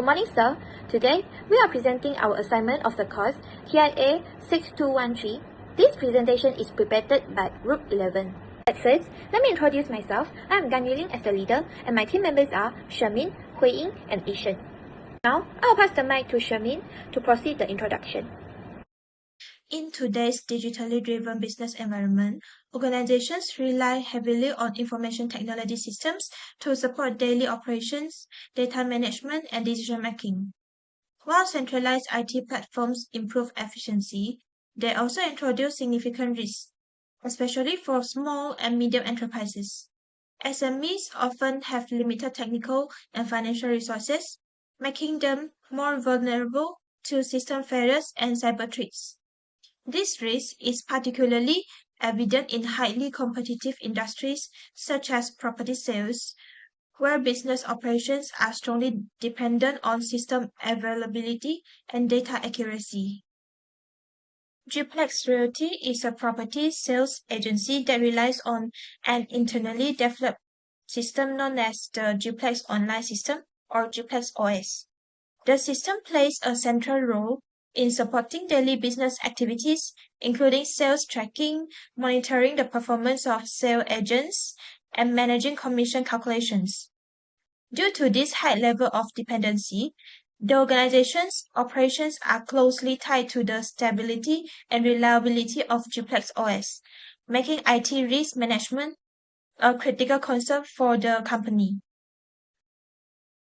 morning, sir. Today, we are presenting our assignment of the course TIA6213. This presentation is prepared by Group 11. At first, let me introduce myself. I am Gan Yuling as the leader, and my team members are Shermin, Hui Ying, and Ishan. Now, I'll pass the mic to Shermin to proceed the introduction. In today's digitally driven business environment, organizations rely heavily on information technology systems to support daily operations, data management, and decision-making. While centralized IT platforms improve efficiency, they also introduce significant risks, especially for small and medium enterprises. SMEs often have limited technical and financial resources, making them more vulnerable to system failures and cyber threats. This risk is particularly evident in highly competitive industries such as property sales, where business operations are strongly dependent on system availability and data accuracy. Duplex Realty is a property sales agency that relies on an internally developed system known as the Duplex Online System or Duplex OS. The system plays a central role in supporting daily business activities, including sales tracking, monitoring the performance of sales agents, and managing commission calculations. Due to this high level of dependency, the organization's operations are closely tied to the stability and reliability of Duplex OS, making IT risk management a critical concern for the company.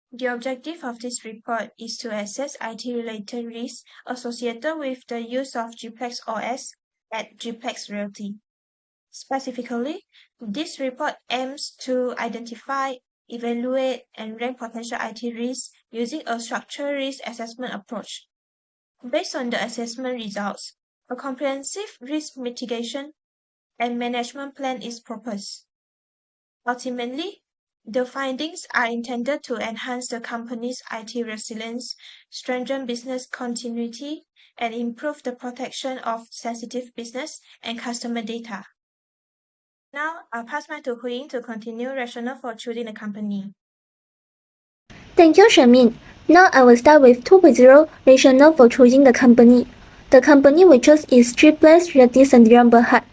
The objective of this report is to assess IT-related risks associated with the use of Duplex OS at Duplex Realty. Specifically, this report aims to identify, evaluate, and rank potential IT risks using a structured risk assessment approach. Based on the assessment results, a comprehensive risk mitigation and management plan is proposed. Ultimately, the findings are intended to enhance the company's IT resilience, strengthen business continuity, and improve the protection of sensitive business and customer data. Now, I'll pass my to Hui Ying to continue rationale for choosing the company. Thank you, Shermin. Now I will start with 2.0 rationale for choosing the company. The company we chose is Duplex Realty Sendirian Berhad,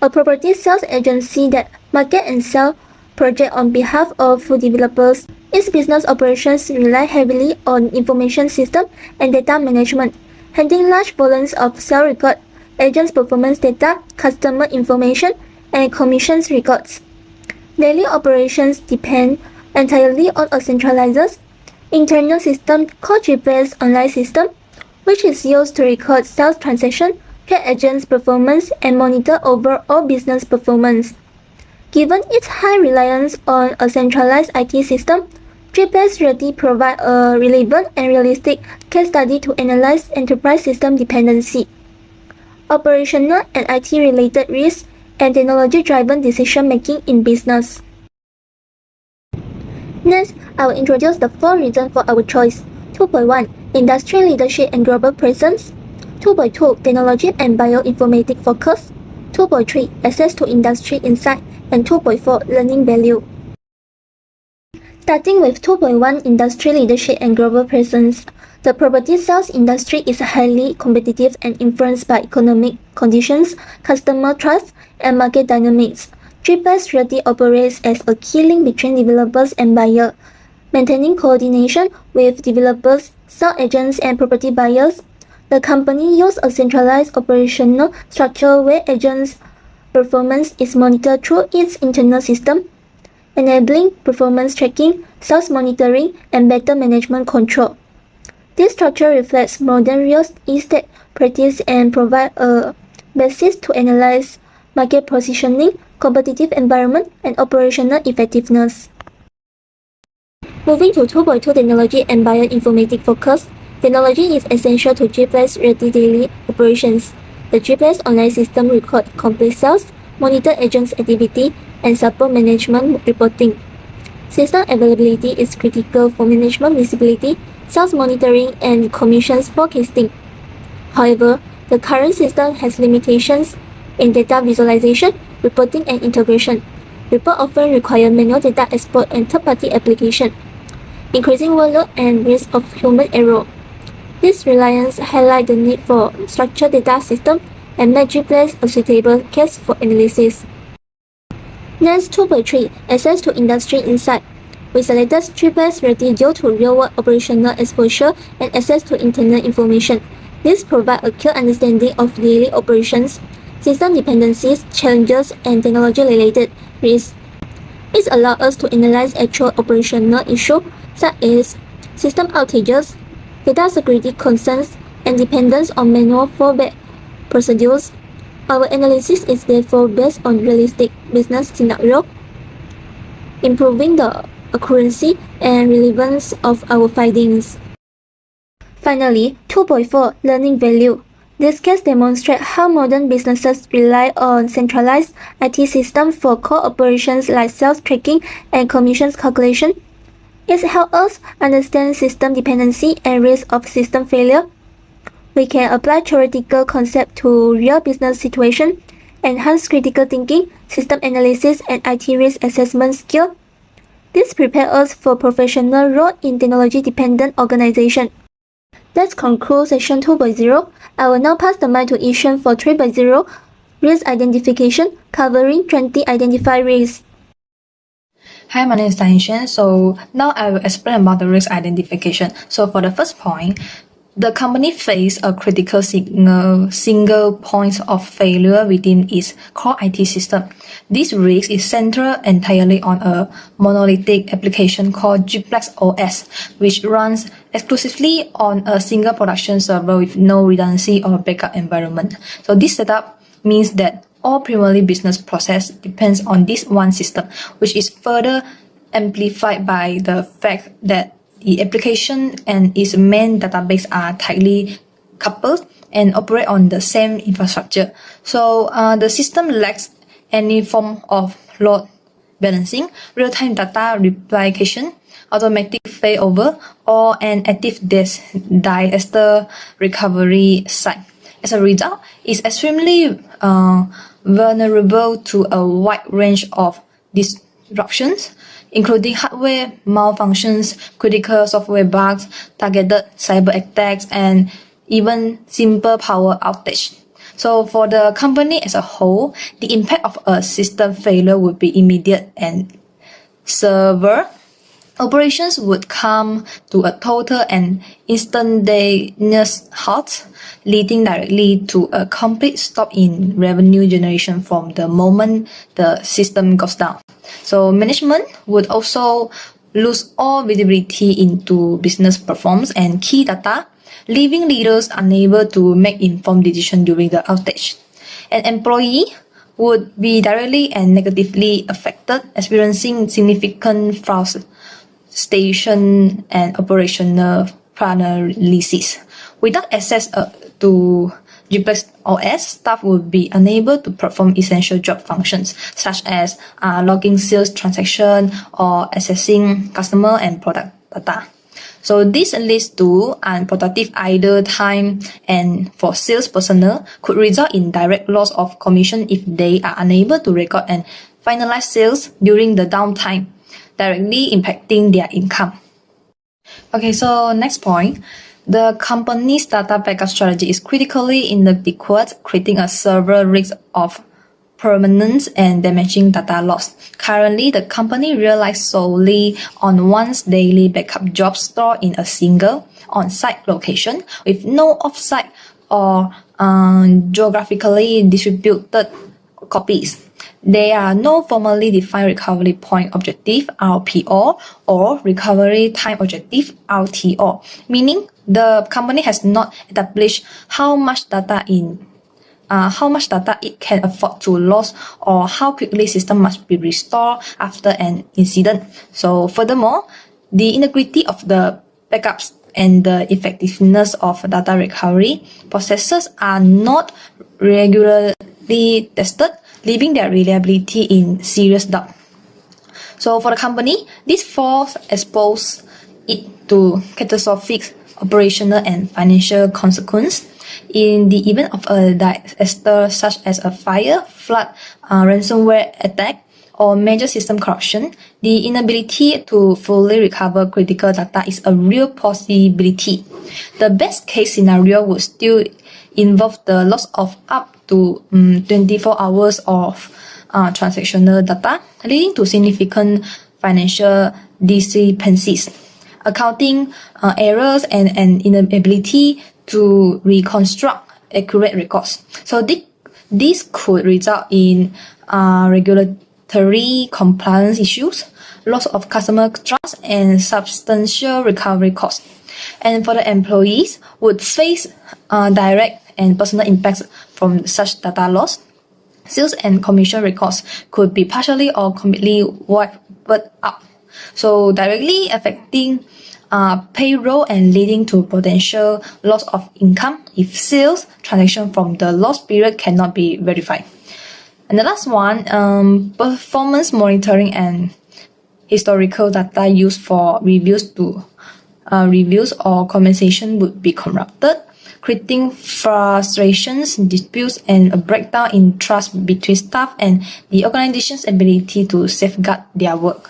a property sales agency that market and sell project on behalf of developers. Its business operations rely heavily on information system and data management, handling large volumes of sale report, agents' performance data, customer information, and commissions records. Daily operations depend entirely on a centralized internal system called Duplex Online System, which is used to record sales transactions, track agents' performance, and monitor overall business performance. Given its high reliance on a centralized IT system, Duplex Realty provides a relevant and realistic case study to analyze enterprise system dependency, operational and IT-related risks, and technology-driven decision-making in business. Next, I will introduce the 4 reasons for our choice. 2.1 Industry leadership and global presence. 2.2 Technology and bioinformatics focus. 2.3 Access to industry insight. And 2.4 Learning value. Starting with 2.1 Industry leadership and global presence. The property sales industry is highly competitive and influenced by economic conditions, customer trust, and market dynamics. Duplex Realty operates as a key link between developers and buyers, maintaining coordination with developers, sales agents, and property buyers. The company uses a centralized operational structure where agents' performance is monitored through its internal system, enabling performance tracking, sales monitoring, and better management control. This structure reflects modern real estate practice and provides a basis to analyze market positioning, competitive environment, and operational effectiveness. Moving to 2.2 Technology and bioinformatics focus. Technology is essential to Duplex Realty daily operations. The Duplex Online System records complex sales, monitor agents' activity, and support management reporting. System availability is critical for management visibility, sales monitoring, and commissions forecasting. However, the current system has limitations in data visualization, reporting, and integration. Reports often require manual data export and third-party application. increasing workload and risk of human error. This reliance highlights the need for structured data system and make G-Place a suitable case for analysis. Next, 2.3 Access to industry insight. We selected G-Place ready due to real-world operational exposure and access to internal information. This provides a clear understanding of daily operations, system dependencies, challenges, and technology-related risks. It allows us to analyze actual operational issues such as system outages, data security concerns, and dependence on manual fallback procedures. Our analysis is therefore based on realistic business scenarios, improving the accuracy and relevance of our findings. Finally, 2.4 Learning Value. This case demonstrates how modern businesses rely on centralized IT systems for core operations like sales tracking and commissions calculation. It helps us understand system dependency and risk of system failure. We can apply theoretical concepts to real business situations, enhance critical thinking, system analysis, and IT risk assessment skills. This prepares us for professional role in technology-dependent organizations. Let's conclude section 2.0. I will now pass the mic to Ishan for 3.0, Risk Identification, covering 20 identified risks. Hi, my name is Tanishan. So now I will explain about the risk identification. So for the first point, the company faced a critical single point of failure within its core IT system. This risk is centered entirely on a monolithic application called G-Plex OS, which runs exclusively on a single production server with no redundancy or backup environment. So this setup means that all primarily business process depends on this one system, which is further amplified by the fact that the application and its main database are tightly coupled and operate on the same infrastructure. So the system lacks any form of load balancing, real-time data replication, automatic failover, or an active disaster recovery site. As a result, it's extremely vulnerable to a wide range of disruptions, including hardware malfunctions, critical software bugs, targeted cyber attacks, and even simple power outage. So for the company as a whole, the impact of a system failure would be immediate and severe. Operations would come to a total and instantaneous halt, leading directly to a complete stop in revenue generation from the moment the system goes down. So management would also lose all visibility into business performance and key data, leaving leaders unable to make informed decisions during the outage. An employee would be directly and negatively affected, experiencing significant frustration and operational paralysis. Without access to G-Plex OS, staff would be unable to perform essential job functions such as logging sales transaction or accessing customer and product data. So this leads to unproductive idle time, and for sales personnel could result in direct loss of commission if they are unable to record and finalize sales during the downtime, directly impacting their income. Okay, so next point. The company's data backup strategy is critically inadequate, creating a severe risk of permanent and damaging data loss. Currently, the company relies solely on one's daily backup job stored in a single on-site location with no off-site or geographically distributed copies. There are no formally defined recovery point objective (RPO) or recovery time objective (RTO), meaning the company has not established how much data it can afford to lose or how quickly system must be restored after an incident. So furthermore, the integrity of the backups and the effectiveness of data recovery processes are not regularly tested, leaving their reliability in serious doubt. So for the company, this force exposes it to catastrophic operational and financial consequences in the event of a disaster such as a fire, flood, ransomware attack, or major system corruption, the inability to fully recover critical data is a real possibility. The best case scenario would still involve the loss of up to 24 hours of transactional data, leading to significant financial discrepancies, accounting errors, and an inability to reconstruct accurate records. So this could result in regulatory compliance issues, loss of customer trust, and substantial recovery costs. And for the employees, would face direct and personal impacts from such data loss. Sales and commission records could be partially or completely wiped out, so directly affecting payroll and leading to potential loss of income if sales transaction from the lost period cannot be verified. And the last one, performance monitoring and historical data used for reviews or compensation would be corrupted, creating frustrations, disputes, and a breakdown in trust between staff and the organization's ability to safeguard their work.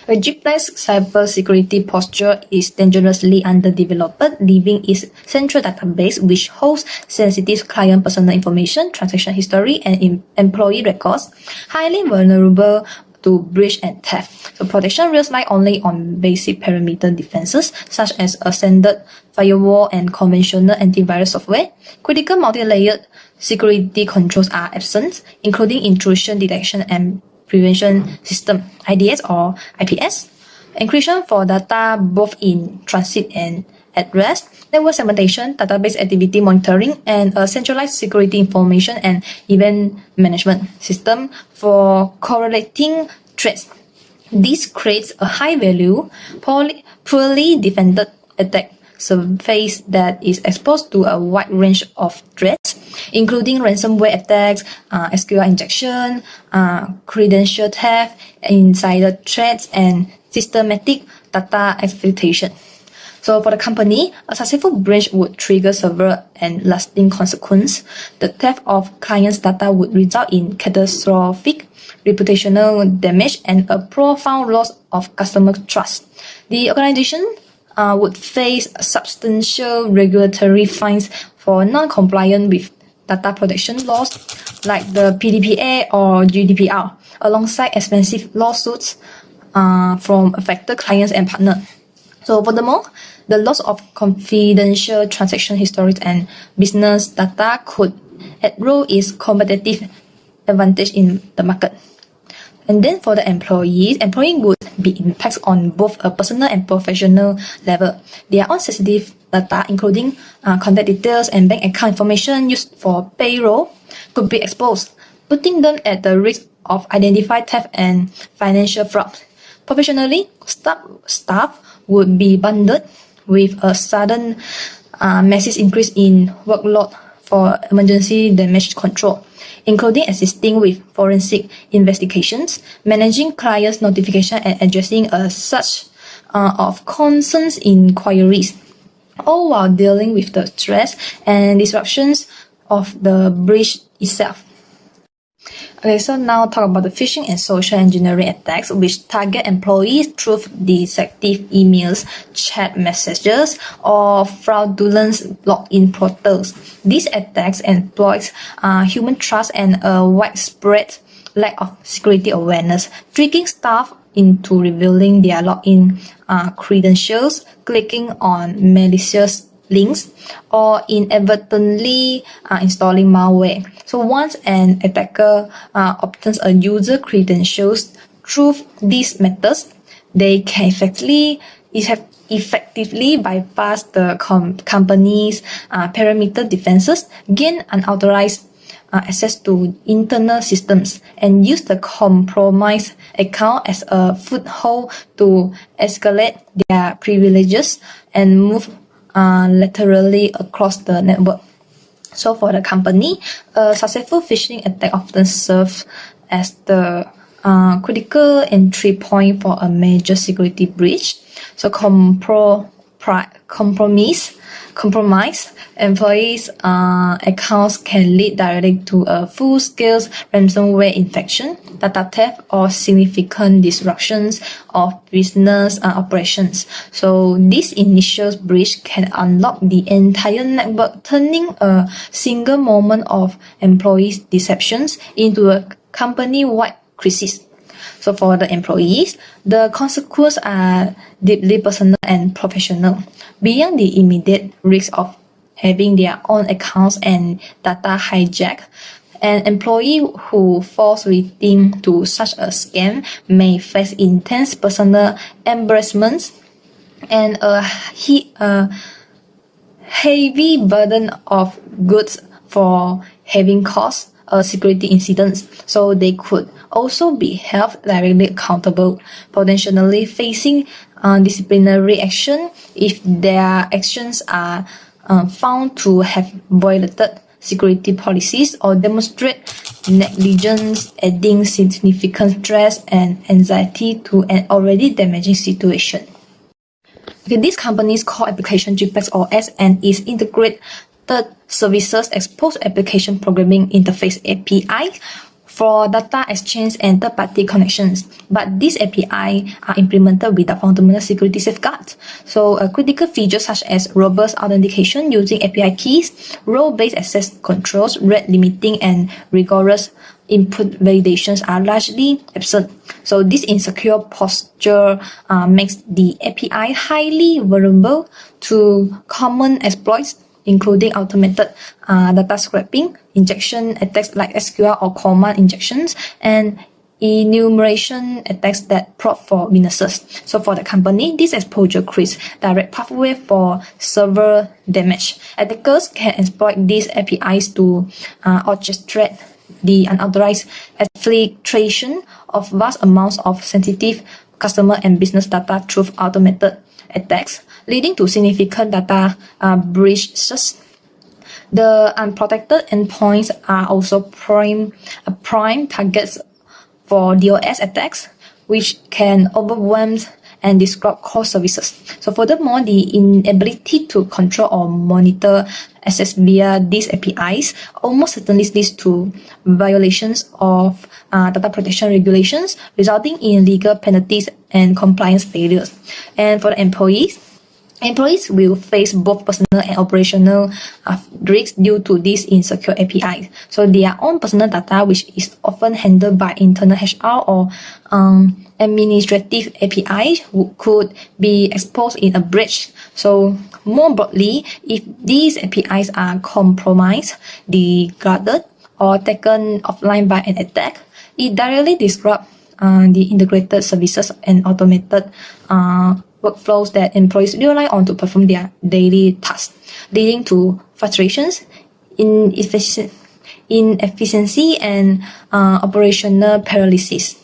A Group11's cybersecurity posture is dangerously underdeveloped, leaving its central database, which hosts sensitive client personal information, transaction history, and employee records, highly vulnerable to breach and theft. So protection relies only on basic perimeter defenses, such as a standard firewall and conventional antivirus software. Critical multi-layered security controls are absent, including intrusion detection and prevention system, IDS or IPS, encryption for data both in transit and at rest, network segmentation, database activity monitoring, and a centralized security information and event management system for correlating threats. This creates a high-value, poorly defended attack surface that is exposed to a wide range of threats, including ransomware attacks, SQL injection, credential theft, insider threats, and systematic data exploitation. So for the company, a successful breach would trigger several and lasting consequences. The theft of clients' data would result in catastrophic reputational damage and a profound loss of customer trust. The organization would face substantial regulatory fines for non-compliance with data protection laws like the PDPA or GDPR, alongside expensive lawsuits from affected clients and partners. So furthermore, the loss of confidential transaction histories and business data could erode its competitive advantage in the market. And then for the employee would be impacts on both a personal and professional level. Their own sensitive data, including contact details and bank account information used for payroll, could be exposed, putting them at the risk of identified theft and financial fraud. Professionally, staff would be bundled with a sudden massive increase in workload for emergency damage control, including assisting with forensic investigations, managing clients' notification, and addressing a such of concerns inquiries, all while dealing with the stress and disruptions of the breach itself. Okay, so now talk about the phishing and social engineering attacks, which target employees through deceptive emails, chat messages, or fraudulent login portals. These attacks exploit human trust and a widespread lack of security awareness, tricking staff into revealing their login credentials, clicking on malicious links, or inadvertently installing malware. So once an attacker obtains a user credentials through these methods, they can effectively bypass the company's perimeter defenses, gain unauthorized access to internal systems, and use the compromised account as a foothold to escalate their privileges and move laterally across the network. So for the company, a successful phishing attack often serves as the critical entry point for a major security breach. So compromise employees' accounts can lead directly to a full-scale ransomware infection, data theft, or significant disruptions of business operations. So this initial breach can unlock the entire network, turning a single moment of employees' deceptions into a company-wide crisis. So for the employees, the consequences are deeply personal and professional. Beyond the immediate risk of having their own accounts and data hijacked, an employee who falls victim to such a scam may face intense personal embarrassment and a heavy burden of goods for having caused a security incident. So they could also be held directly accountable, potentially facing disciplinary action if their actions are found to have violated security policies or demonstrate negligence, adding significant stress and anxiety to an already damaging situation. Okay, this company's core application GPEX OS and its integrated services expose application programming interface API for data exchange and third-party connections. But these API are implemented without fundamental security safeguards. So critical features such as robust authentication using API keys, role-based access controls, rate limiting, and rigorous input validations are largely absent. So this insecure posture makes the API highly vulnerable to common exploits, including automated data scraping, injection attacks like SQL or command injections, and enumeration attacks that probe for weaknesses. So for the company, this exposure creates direct pathway for server damage. Attackers can exploit these APIs to orchestrate the unauthorized exfiltration of vast amounts of sensitive customer and business data through automated attacks, leading to significant data breaches. The unprotected endpoints are also prime targets for DOS attacks, which can overwhelm and disrupt core services. So furthermore, the inability to control or monitor access via these APIs almost certainly leads to violations of data protection regulations, resulting in legal penalties and compliance failures. And for the employees will face both personal and operational risks due to these insecure APIs. So their own personal data, which is often handled by internal HR or administrative APIs, could be exposed in a breach. So more broadly, if these APIs are compromised, degraded, or taken offline by an attack, it directly disrupts the integrated services and automated workflows that employees rely on to perform their daily tasks, leading to frustrations, inefficiency, and operational paralysis.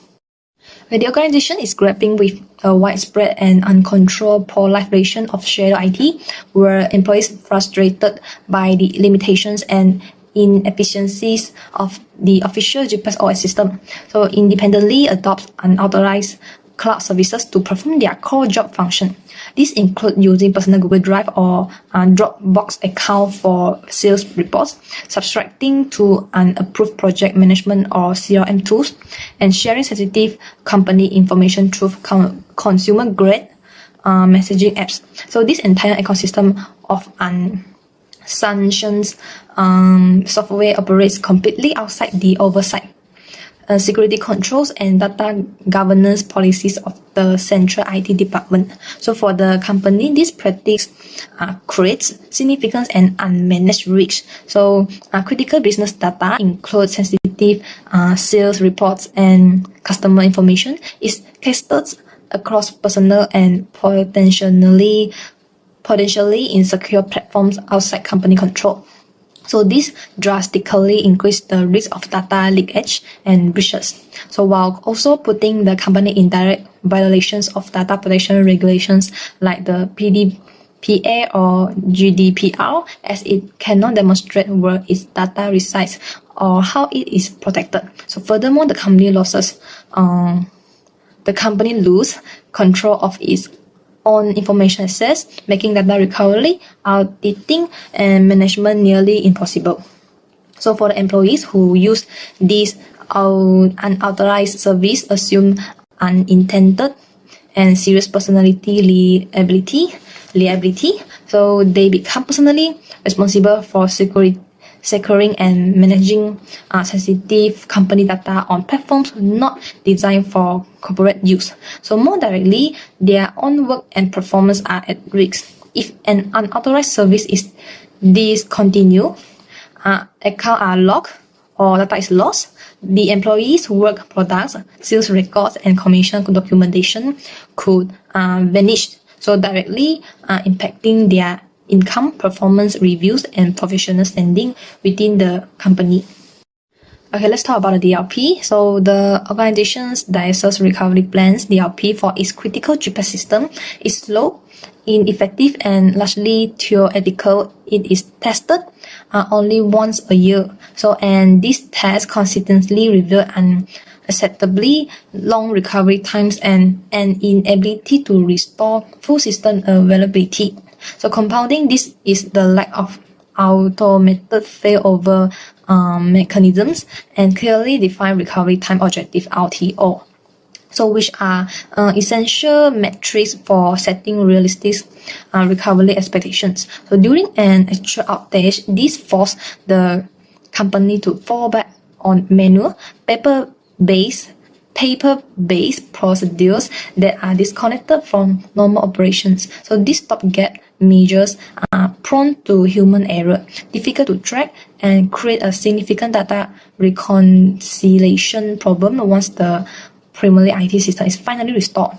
The organization is grappling with a widespread and uncontrolled proliferation of shadow IT, where employees frustrated by the limitations and inefficiencies of the official GPS OS system, so independently adopts unauthorized cloud services to perform their core job function. These include using personal Google Drive or Dropbox account for sales reports, subscribing to unapproved project management or CRM tools, and sharing sensitive company information through consumer-grade messaging apps. So this entire ecosystem of unsanctioned software operates completely outside the oversight, security controls, and data governance policies of the central IT department. So for the company, this practice creates significant and unmanaged risks. So critical business data include sensitive sales reports and customer information is cascaded across personal and potentially insecure platforms outside company control. So this drastically increased the risk of data leakage and breaches. So while also putting the company in direct violations of data protection regulations like the PDPA or GDPR, as it cannot demonstrate where its data resides or how it is protected. So furthermore, the company loses control of its on information access, making data recovery, auditing, and management nearly impossible. So for the employees who use this unauthorized service, assume unintended and serious personality liability. So they become personally responsible for securing and managing sensitive company data on platforms not designed for corporate use. So more directly, their own work and performance are at risk. If an unauthorized service is discontinued, accounts are locked, or data is lost, the employees' work products, sales records, and commission documentation could vanish, so directly impacting their income, performance reviews, and professional standing within the company. Okay, let's talk about the DLP. So the organization's disaster recovery plans, DLP, for its critical GPS system is slow, ineffective, and largely theoretical. It is tested only once a year. And these tests consistently reveal unacceptably long recovery times and an inability to restore full system availability. So compounding this is the lack of automated failover mechanisms and clearly defined recovery time objective (RTO), so which are essential metrics for setting realistic recovery expectations. So during an actual outage, this forced the company to fall back on manual, paper-based procedures that are disconnected from normal operations. So these stopgap measures are prone to human error, difficult to track, and create a significant data reconciliation problem once the primary IT system is finally restored.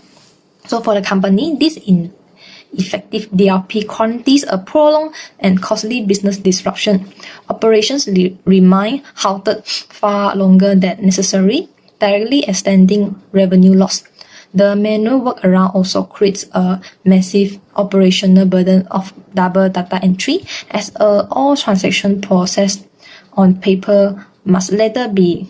So for the company, this ineffective DLP guarantees a prolonged and costly business disruption. Operations remain halted far longer than necessary, directly extending revenue loss. The manual workaround also creates a massive operational burden of double data entry, as all transactions processed on paper must later be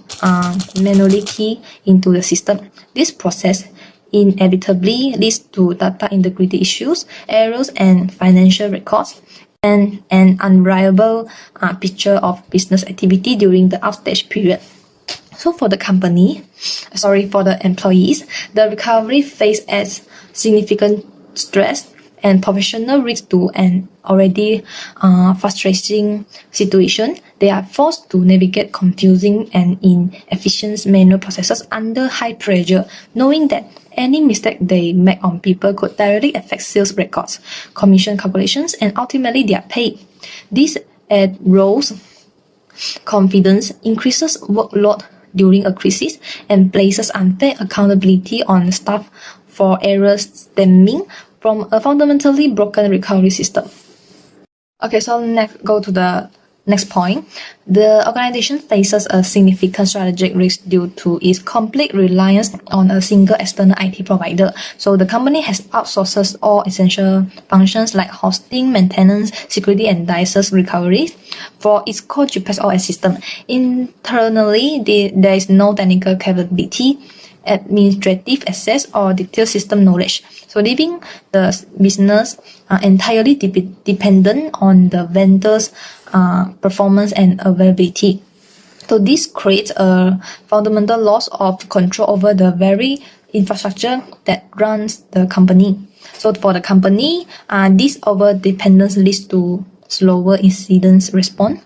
manually keyed into the system. This process inevitably leads to data integrity issues, errors, and financial records, and an unreliable picture of business activity during the outage period. So for the employees, the recovery phase adds significant stress and professional risk to an already frustrating situation. They are forced to navigate confusing and inefficient manual processes under high pressure, knowing that any mistake they make on paper could directly affect sales records, commission calculations, and ultimately their pay. This erodes confidence, increases workload during a crisis, and places unfair accountability on staff for errors stemming from a fundamentally broken recovery system. Okay, so go to the next point. The organization faces a significant strategic risk due to its complete reliance on a single external IT provider. So the company has outsourced all essential functions like hosting, maintenance, security, and disaster recovery for its core GPS OS system. Internally, there is no technical capability, administrative access, or detailed system knowledge, so leaving the business entirely dependent on the vendor's performance and availability. So this creates a fundamental loss of control over the very infrastructure that runs the company. So for the company, this over-dependence leads to slower incident response,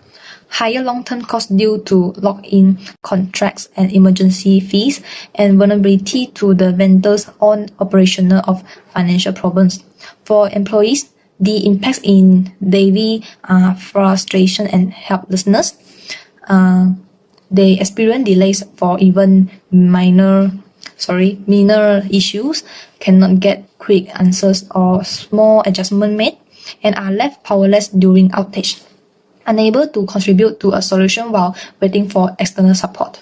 higher long-term costs due to lock-in contracts and emergency fees, and vulnerability to the vendor's own operational of financial problems. For employees, the impacts in daily frustration and helplessness. They experience delays for even minor issues, cannot get quick answers or small adjustment made, and are left powerless during outage, unable to contribute to a solution while waiting for external support.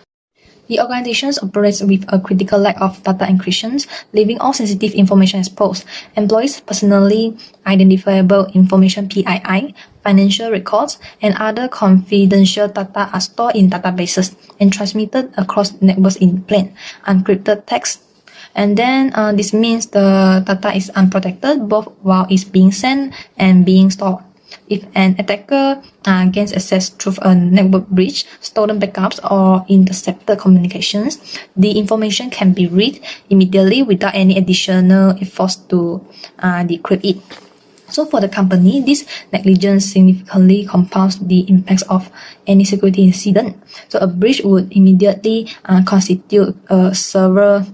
The organization operates with a critical lack of data encryption, leaving all sensitive information exposed. Employees' personally identifiable information (PII), financial records, and other confidential data are stored in databases and transmitted across networks in plain, encrypted text, And then this means the data is unprotected both while it's being sent and being stored. If an attacker gains access through a network breach, stolen backups, or intercepted communications, the information can be read immediately without any additional efforts to decrypt it. So for the company, this negligence significantly compounds the impacts of any security incident. So a breach would immediately constitute several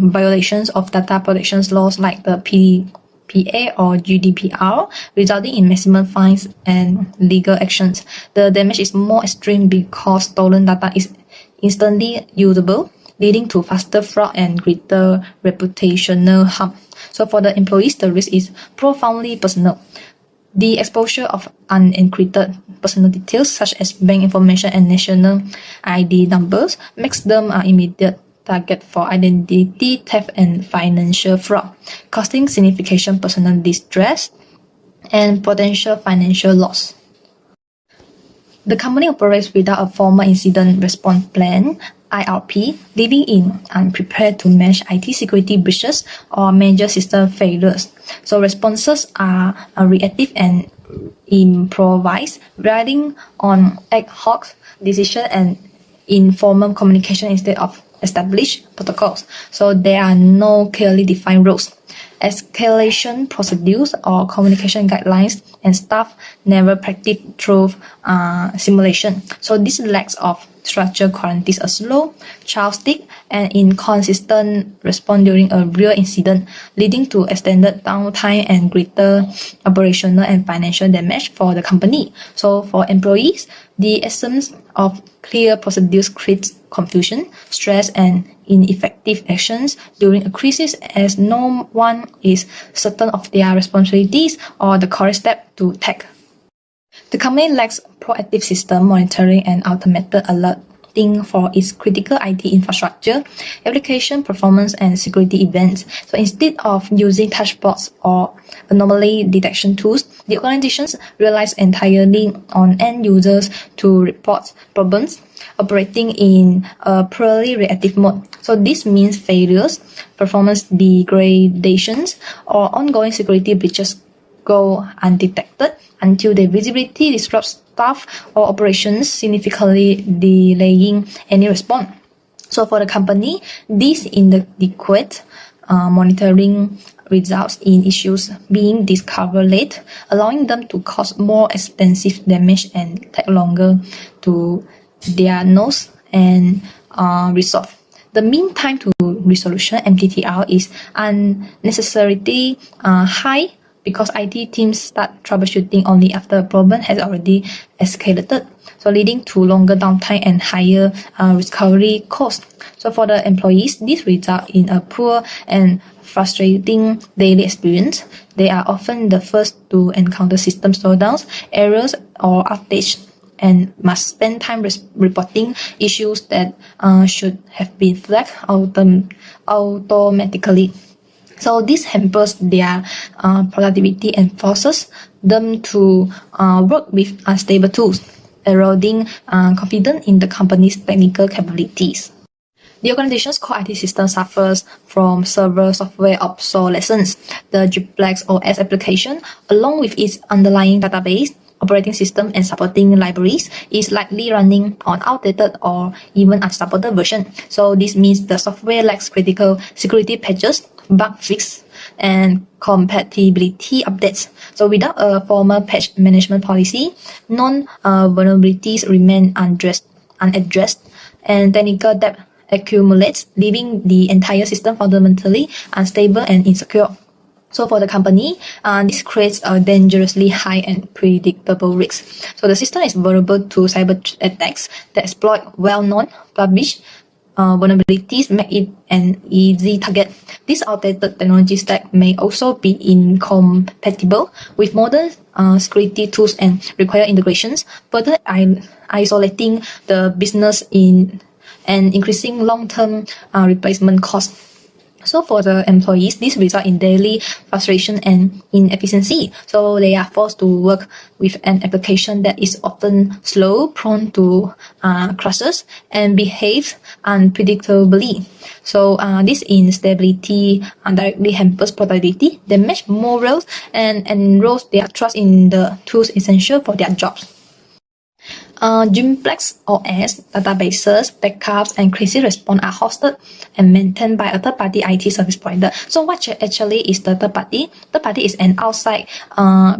violations of data protection laws like the PA or GDPR, resulting in maximum fines and legal actions. The damage is more extreme because stolen data is instantly usable, leading to faster fraud and greater reputational harm. So for the employees, the risk is profoundly personal. The exposure of unencrypted personal details such as bank information and national ID numbers makes them immediate target for identity theft and financial fraud, causing significant personal distress and potential financial loss. The company operates without a formal incident response plan, IRP, leaving it unprepared to manage IT security breaches or major system failures. So responses are reactive and improvised, relying on ad hoc decision and informal communication instead of established protocols. So there are no clearly defined rules, escalation procedures, or communication guidelines, and staff never practice through simulation. So this lack of structure guarantees a slow, chaotic, and inconsistent response during a real incident, leading to extended downtime and greater operational and financial damage for the company. So for employees, the essence of clear procedures creates confusion, stress, and ineffective actions during a crisis, as no one is certain of their responsibilities or the correct step to take. The company lacks proactive system monitoring and automated alerting for its critical IT infrastructure, application performance, and security events. So instead of using dashboards or anomaly detection tools, the organizations relies entirely on end users to report problems, operating in a purely reactive mode. So this means failures, performance degradations, or ongoing security breaches go undetected until the visibility disrupts staff or operations, significantly delaying any response. So for the company, this inadequate monitoring results in issues being discovered late, allowing them to cause more extensive damage and take longer to diagnose and resolve. The mean time to resolution, MTTR, is unnecessarily high because IT teams start troubleshooting only after a problem has already escalated, so leading to longer downtime and higher recovery costs. So for the employees, this results in a poor and frustrating daily experience. They are often the first to encounter system slowdowns, errors, or outages, and must spend time reporting issues that should have been flagged automatically. So this hampers their productivity and forces them to work with unstable tools, eroding confidence in the company's technical capabilities. The organization's core IT system suffers from several software obsolescence. The Group11 OS application, along with its underlying database, operating system, and supporting libraries, is likely running on outdated or even unsupported version. So this means the software lacks critical security patches, bug fix, and compatibility updates. So without a formal patch management policy, vulnerabilities remain unaddressed, and technical debt accumulates, leaving the entire system fundamentally unstable and insecure. So for the company, this creates a dangerously high and predictable risk. So the system is vulnerable to cyber attacks that exploit well-known, published vulnerabilities, make it an easy target. This outdated technology stack may also be incompatible with modern security tools and require integrations, further isolating the business in and increasing long-term replacement costs. So for the employees, this results in daily frustration and inefficiency. So they are forced to work with an application that is often slow, prone to crashes, and behaves unpredictably. So this instability directly hampers productivity, damage morale, and erodes their trust in the tools essential for their jobs. Duplex OS databases, backups, and crisis response are hosted and maintained by a third-party IT service provider. So what actually is the third party? Third party is an outside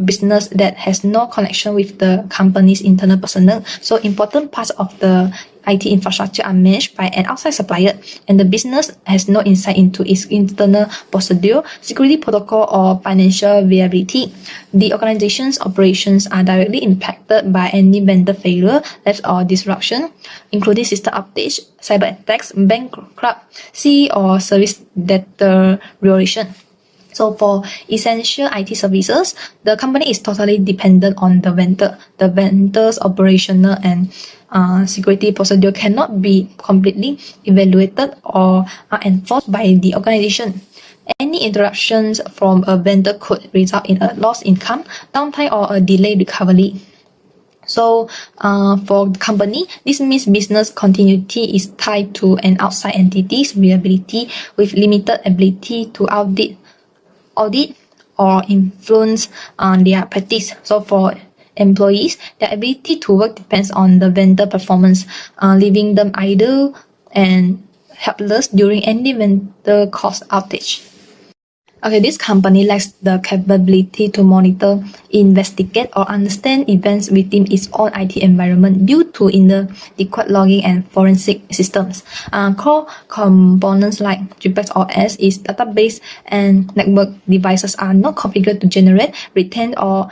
business that has no connection with the company's internal personnel. So important parts of the IT infrastructure are managed by an outside supplier, and the business has no insight into its internal procedure, security protocol, or financial viability. The organization's operations are directly impacted by any vendor failure, lapse, or disruption, including system updates, cyber attacks, bankruptcy, or service deterioration. So for essential IT services, the company is totally dependent on the vendor. The vendor's operational and security procedure cannot be completely evaluated or enforced by the organization. Any interruptions from a vendor could result in a lost income, downtime, or a delayed recovery. So for the company, this means business continuity is tied to an outside entity's viability with limited ability to audit or influence their practice. So for employees, their ability to work depends on the vendor performance, leaving them idle and helpless during any vendor caused outage. Okay, this company lacks the capability to monitor, investigate, or understand events within its own IT environment due to inadequate logging and forensic systems. Core components like Duplex OS, its database, and network devices are not configured to generate, retain, or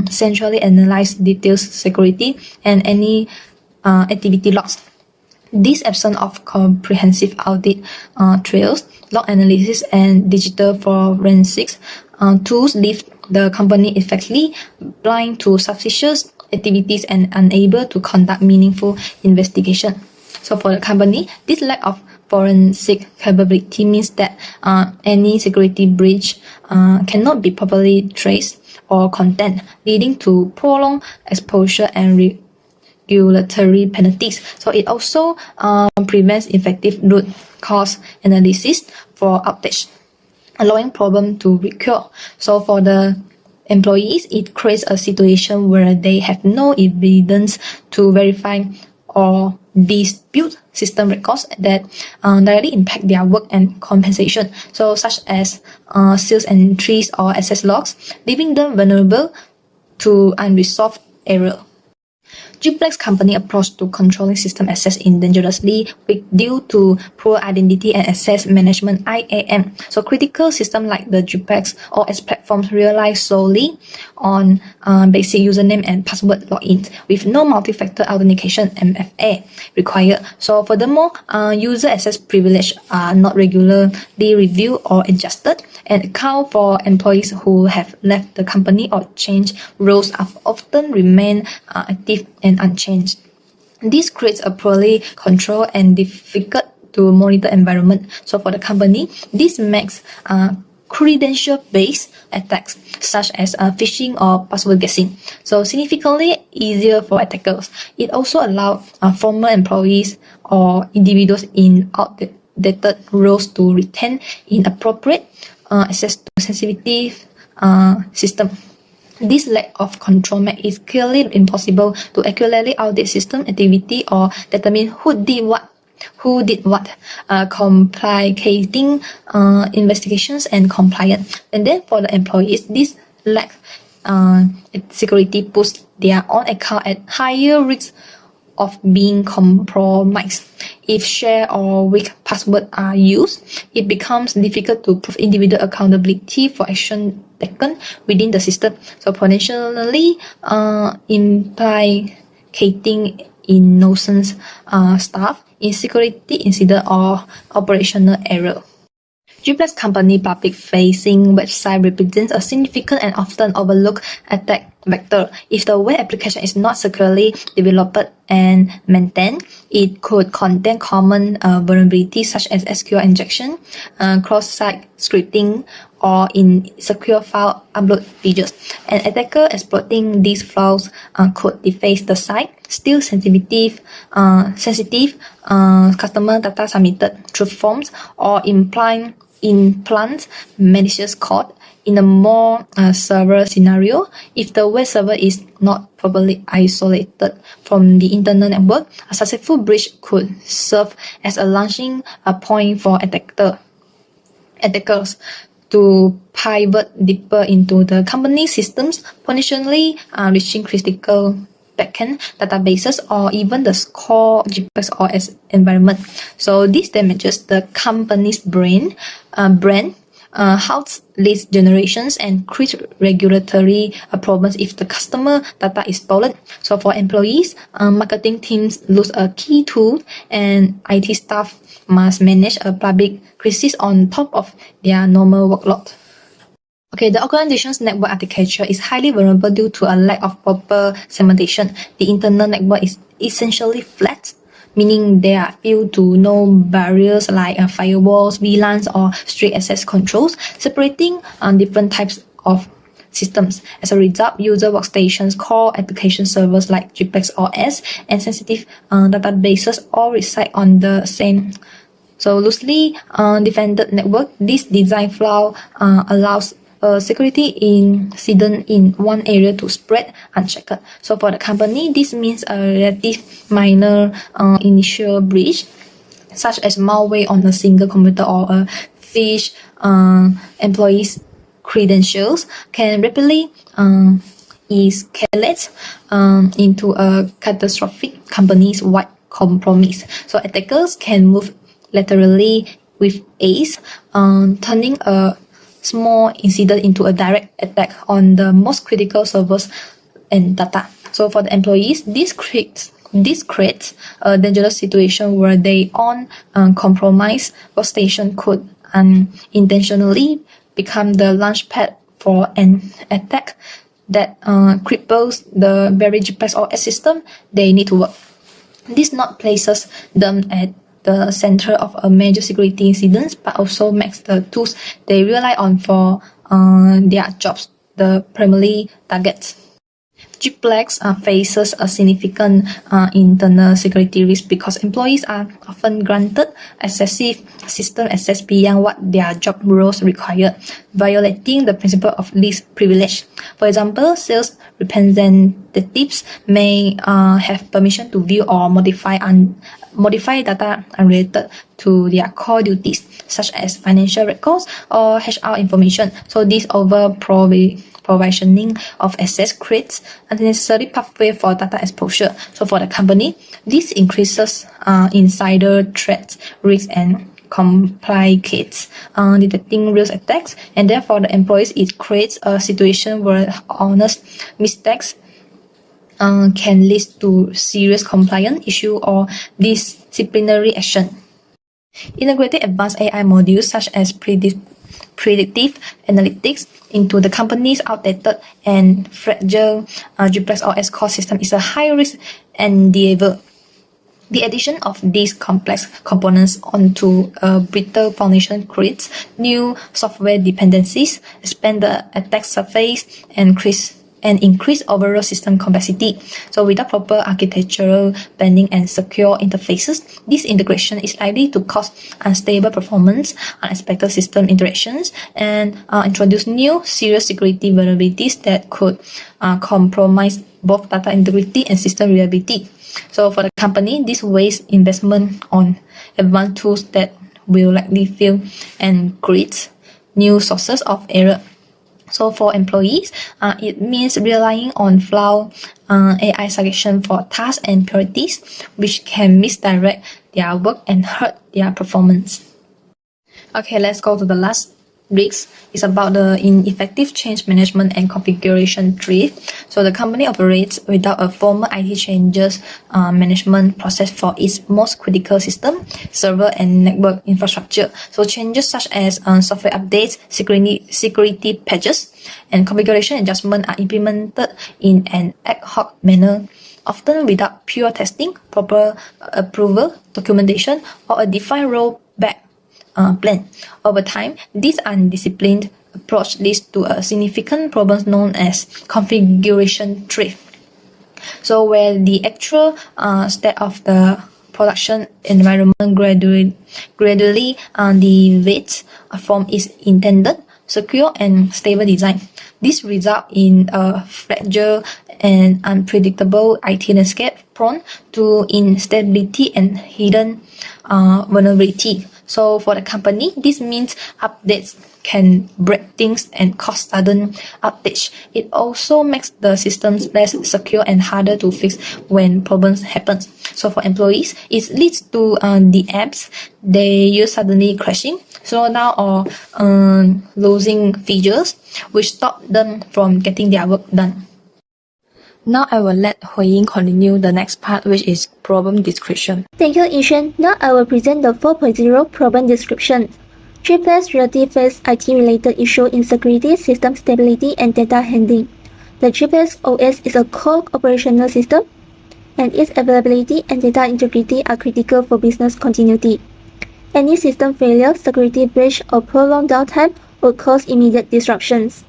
centrally analyze details, security, and any activity logs. This absence of comprehensive audit trails, log analysis, and digital forensics tools leave the company effectively blind to suspicious activities and unable to conduct meaningful investigation. So for the company, this lack of forensic capability means that any security breach cannot be properly traced or contained, leading to prolonged exposure and regulatory penalties. So it also prevents effective root cause analysis for outage, allowing problem to recur. So for the employees, it creates a situation where they have no evidence to verify or dispute system records that directly impact their work and compensation, so such as sales entries or access logs, leaving them vulnerable to unresolved error. Duplex company approach to controlling system access is dangerously weak due to poor identity and access management (IAM). So critical systems like the Duplex OS platforms rely solely on basic username and password logins with no multi-factor authentication (MFA) required. So furthermore, user access privileges are not regularly reviewed or adjusted, and account for employees who have left the company or changed roles often remain active and unchanged. This creates a poorly controlled and difficult to monitor environment. So for the company, this makes credential-based attacks such as phishing or password guessing so significantly easier for attackers. It also allows former employees or individuals in outdated roles to retain inappropriate access to sensitive system. This lack of control makes it clearly impossible to accurately audit system activity or determine who did what, complicating investigations and compliance. And then for the employees, this lack security puts their own account at higher risk of being compromised. If shared or weak passwords are used, it becomes difficult to prove individual accountability for action taken within the system, so potentially implicating innocent staff in security incident or operational error. Duplex company public-facing website represents a significant and often overlooked attack vector. If the web application is not securely developed and maintain. It could contain common vulnerabilities such as SQL injection, cross-site scripting, or insecure file upload features. An attacker exploiting these flaws could deface the site, steal sensitive customer data submitted through forms, or implant malicious code. In a more severe scenario, if the web server is not properly isolated from the internal network, a successful breach could serve as a launching point for attackers to pivot deeper into the company systems, potentially reaching critical backend databases or even the core GPX OS environment. So this damages the company's brand, halts lead generations, and creates regulatory problems if the customer data is stolen. So for employees, marketing teams lose a key tool, and IT staff must manage a public crisis on top of their normal workload. Okay, the organization's network architecture is highly vulnerable due to a lack of proper segmentation. The internal network is essentially flat, meaning there are few to no barriers like firewalls, VLANs, or strict access controls, separating different types of systems. As a result, user workstations, core application servers like GPX OS, and sensitive databases all reside on the same loosely defended network. This design flaw allows security incident in one area to spread unchecked. So for the company, this means a relative minor initial breach, such as malware on a single computer or a phish employees' credentials, can rapidly escalate into a catastrophic company-wide compromise. So attackers can move laterally with ease, turning a small incident into a direct attack on the most critical servers and data. So for the employees, this creates a dangerous situation where their own compromised workstation could unintentionally become the launchpad for an attack that cripples the very GPX OS system they need to work. This not places them at the center of a major security incidents, but also makes the tools they rely on for their jobs the primary targets. GPX faces a significant internal security risk because employees are often granted excessive system access beyond what their job roles require, violating the principle of least privilege. For example, sales representatives may have permission to view or modify data unrelated to their core duties, such as financial records or HR information. So this provisioning of access creates unnecessary pathway for data exposure. So for the company, this increases insider threat risk and complicates detecting real attacks, and therefore the employees, it creates a situation where honest mistakes can lead to serious compliance issue or disciplinary action. Integrating advanced AI modules such as predictive analytics into the company's outdated and fragile GPX OS core system is a high-risk endeavor. The addition of these complex components onto a brittle foundation creates new software dependencies, expand the attack surface, and increase overall system complexity. So without proper architectural planning and secure interfaces, this integration is likely to cause unstable performance, unexpected system interactions, and introduce new serious security vulnerabilities that could compromise both data integrity and system reliability. So for the company, this wastes investment on advanced tools that will likely fail and create new sources of error. So for employees, it means relying on flawed AI suggestion for tasks and priorities, which can misdirect their work and hurt their performance. Okay, let's go to the last risk. It's about the ineffective change management and configuration drift. So the company operates without a formal IT changes management process for its most critical system, server, and network infrastructure. So changes such as software updates, security patches, and configuration adjustment are implemented in an ad hoc manner often without pure testing, proper approval, documentation, or a defined rollback plan. Over time, this undisciplined approach leads to a significant problem known as configuration drift. So where the actual state of the production environment gradually deviates from its intended secure and stable design. This results in a fragile and unpredictable IT landscape prone to instability and hidden vulnerability. So for the company, this means updates can break things and cause sudden outage. It also makes the systems less secure and harder to fix when problems happen. So for employees, it leads to the apps they use suddenly crashing, slow down, or losing features, which stop them from getting their work done. Now I will let Hui-Ying continue the next part, which is problem description. Thank you, Yishan. Now I will present the 4.0 problem description. Triplets reality face IT-related issue in security, system stability, and data handling. The Triplets OS is a core operational system, and its availability and data integrity are critical for business continuity. Any system failure, security breach, or prolonged downtime will cause immediate disruptions.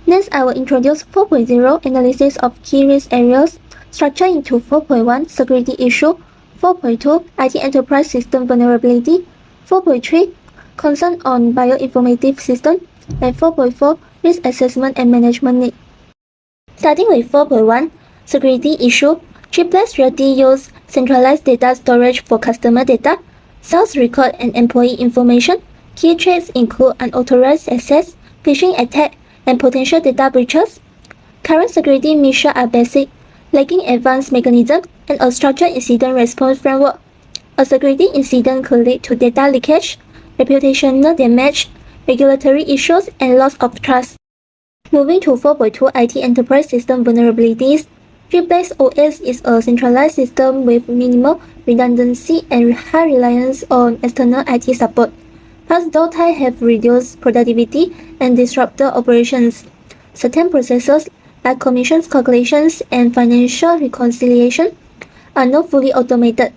Next, I will introduce 4.0 analysis of key risk areas, structured into 4.1 security issue, 4.2 IT enterprise system vulnerability, 4.3 concern on bioinformative system, and 4.4 risk assessment and management need. Starting with 4.1 security issue, Triplets reality use centralized data storage for customer data, sales record, and employee information. Key threats include unauthorized access, phishing attack, and potential data breaches. Current security measures are basic, lacking advanced mechanism and a structured incident response framework. A security incident could lead to data leakage, reputational damage, regulatory issues, and loss of trust. Moving to 4.2 IT enterprise system vulnerabilities, Triplets OS is a centralized system with minimal redundancy and high reliance on external IT support. Past downtime have reduced productivity and disrupted operations. Certain processes like commissions calculations and financial reconciliation are not fully automated.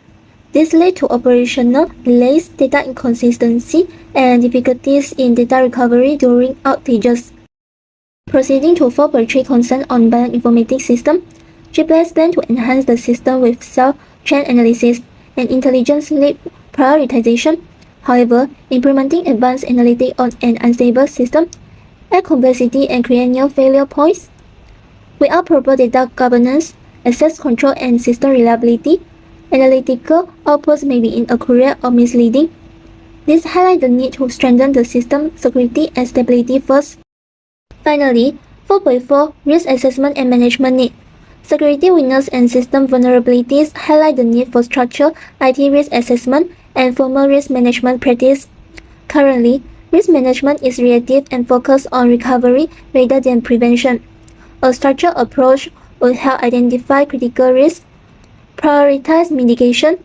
This led to operational delays, data inconsistency, and difficulties in data recovery during outages. Proceeding to 4.3 concern on bioinformatics system, Triplets plan to enhance the system with cell chain analysis and intelligence lead prioritization. However, implementing advanced analytics on an unstable system adds complexity and create new failure points. Without proper data governance, access control, and system reliability, analytical outputs may be inaccurate or misleading. This highlights the need to strengthen the system security and stability first. Finally, 4.4 Risk Assessment and Management Need. Security weaknesses and system vulnerabilities highlight the need for structured IT risk assessment and formal risk management practice. Currently, risk management is reactive and focused on recovery rather than prevention. A structured approach will help identify critical risks, prioritize mitigation,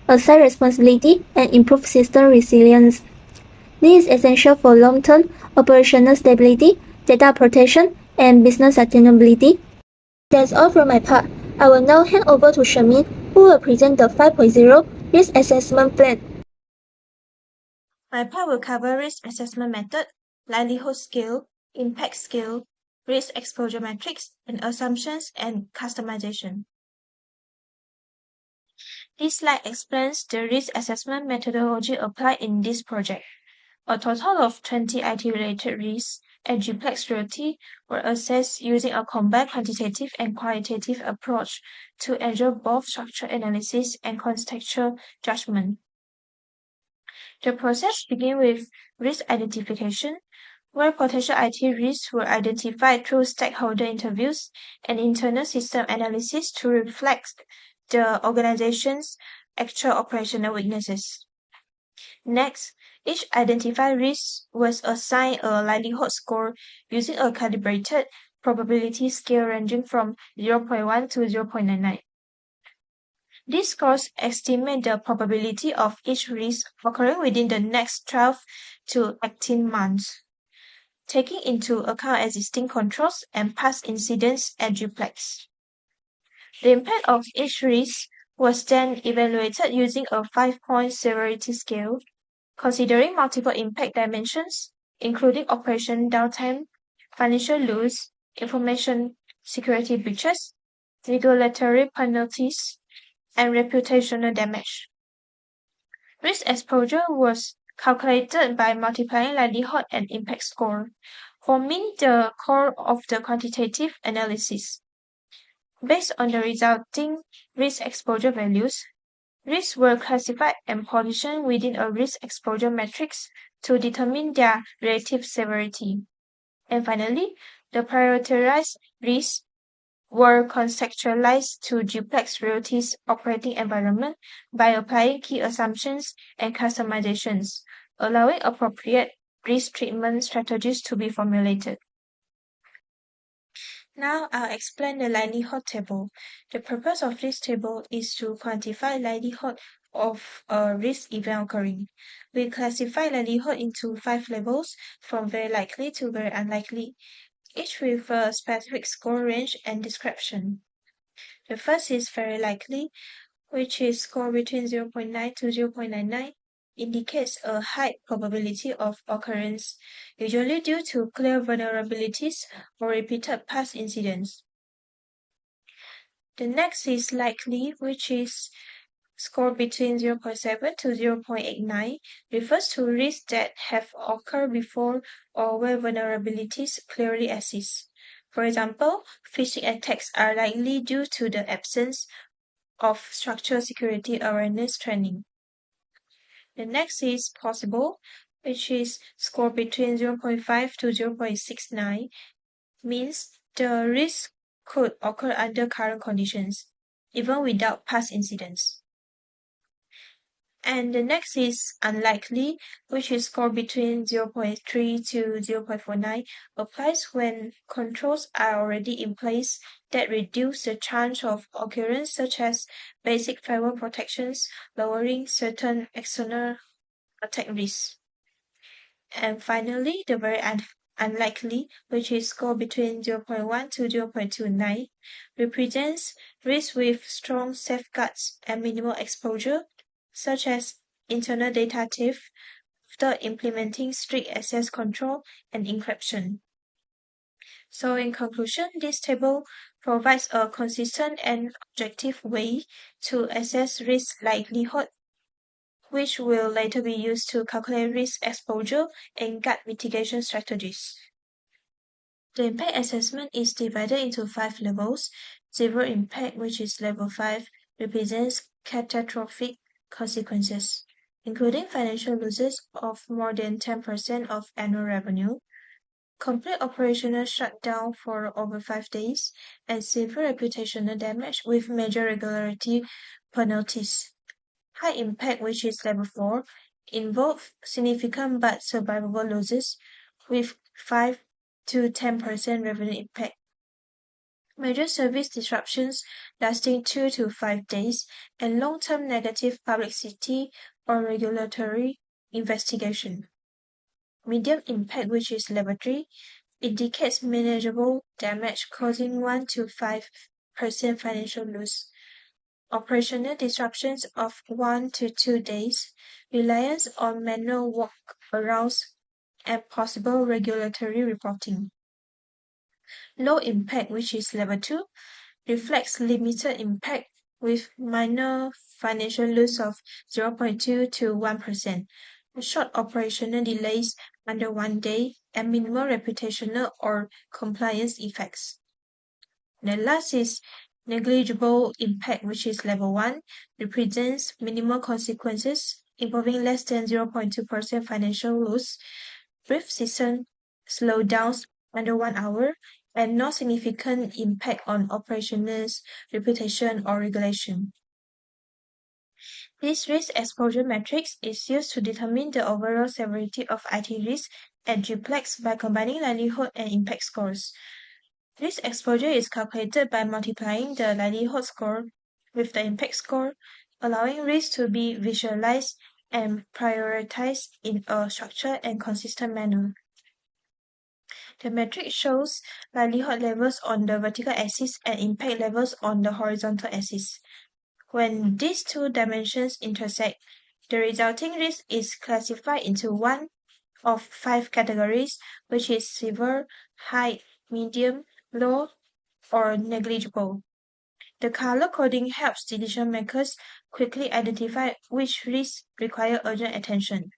assign responsibility, and improve system resilience. This is essential for long-term operational stability, data protection, and business sustainability. That's all from my part. I will now hand over to Shamin, who will present the 5.0 Risk Assessment Plan. My part will cover risk assessment method, likelihood scale, impact scale, risk exposure matrix, and assumptions and customization. This slide explains the risk assessment methodology applied in this project. A total of 20 IT-related risks at Triplets reality were assessed using a combined quantitative and qualitative approach to ensure both structural analysis and contextual judgment. The process begins with risk identification, where potential IT risks were identified through stakeholder interviews and internal system analysis to reflect the organization's actual operational weaknesses. Next, each identified risk was assigned a likelihood score using a calibrated probability scale ranging from 0.1 to 0.99. These scores estimate the probability of each risk occurring within the next 12 to 18 months, taking into account existing controls and past incidents at Triplets. The impact of each risk was then evaluated using a 5-point severity scale, considering multiple impact dimensions, including operation downtime, financial loss, information security breaches, regulatory penalties, and reputational damage. Risk exposure was calculated by multiplying likelihood and impact score, forming the core of the quantitative analysis. Based on the resulting risk exposure values, risks were classified and positioned within a risk exposure matrix to determine their relative severity. And finally, the prioritized risks were contextualized to Duplex Realty's operating environment by applying key assumptions and customizations, allowing appropriate risk treatment strategies to be formulated. Now I'll explain the likelihood table. The purpose of this table is to quantify likelihood of a risk event occurring. We classify likelihood into 5 levels, from very likely to very unlikely, each with a specific score range and description. The first is very likely, which is score between 0.9 to 0.99, indicates a high probability of occurrence, usually due to clear vulnerabilities or repeated past incidents. The next is likely, which is score between 0.7 to 0.89, refers to risks that have occurred before or where vulnerabilities clearly exist. For example, phishing attacks are likely due to the absence of structural security awareness training. The next is possible, which is score between 0.5 to 0.69, means the risk could occur under current conditions, even without past incidents. And the next is unlikely, which is score between 0.3 to 0.49, applies when controls are already in place that reduce the chance of occurrence, such as basic firewall protections, lowering certain external attack risks. And finally, the very unlikely, which is score between 0.1 to 0.29, represents risk with strong safeguards and minimal exposure, such as internal data theft, after implementing strict access control and encryption. So in conclusion, this table provides a consistent and objective way to assess risk likelihood, which will later be used to calculate risk exposure and guide mitigation strategies. The impact assessment is divided into 5 levels. Zero impact, which is level 5, represents catastrophic consequences, including financial losses of more than 10% of annual revenue, complete operational shutdown for over 5 days, and severe reputational damage with major regulatory penalties. High impact, which is level 4, involve significant but survivable losses with 5 to 10% revenue impact. Major service disruptions lasting 2 to 5 days, and long-term negative publicity or regulatory investigation. Medium impact, which is level 3, indicates manageable damage causing 1 to 5% financial loss. Operational disruptions of 1 to 2 days, reliance on manual workarounds, and possible regulatory reporting. Low impact, which is level 2, reflects limited impact with minor financial loss of 0.2 to 1%, short operational delays under 1 day, and minimal reputational or compliance effects. The last is negligible impact, which is level 1, represents minimal consequences involving less than 0.2% financial loss, brief season slowdowns under 1 hour, and no significant impact on operations, reputation, or regulation. This risk exposure matrix is used to determine the overall severity of IT risk at Duplex by combining likelihood and impact scores. Risk exposure is calculated by multiplying the likelihood score with the impact score, allowing risk to be visualized and prioritized in a structured and consistent manner. The matrix shows likelihood levels on the vertical axis and impact levels on the horizontal axis. When these two dimensions intersect, the resulting risk is classified into one of 5 categories, which is severe, high, medium, low, or negligible. The color coding helps decision makers quickly identify which risks require urgent attention.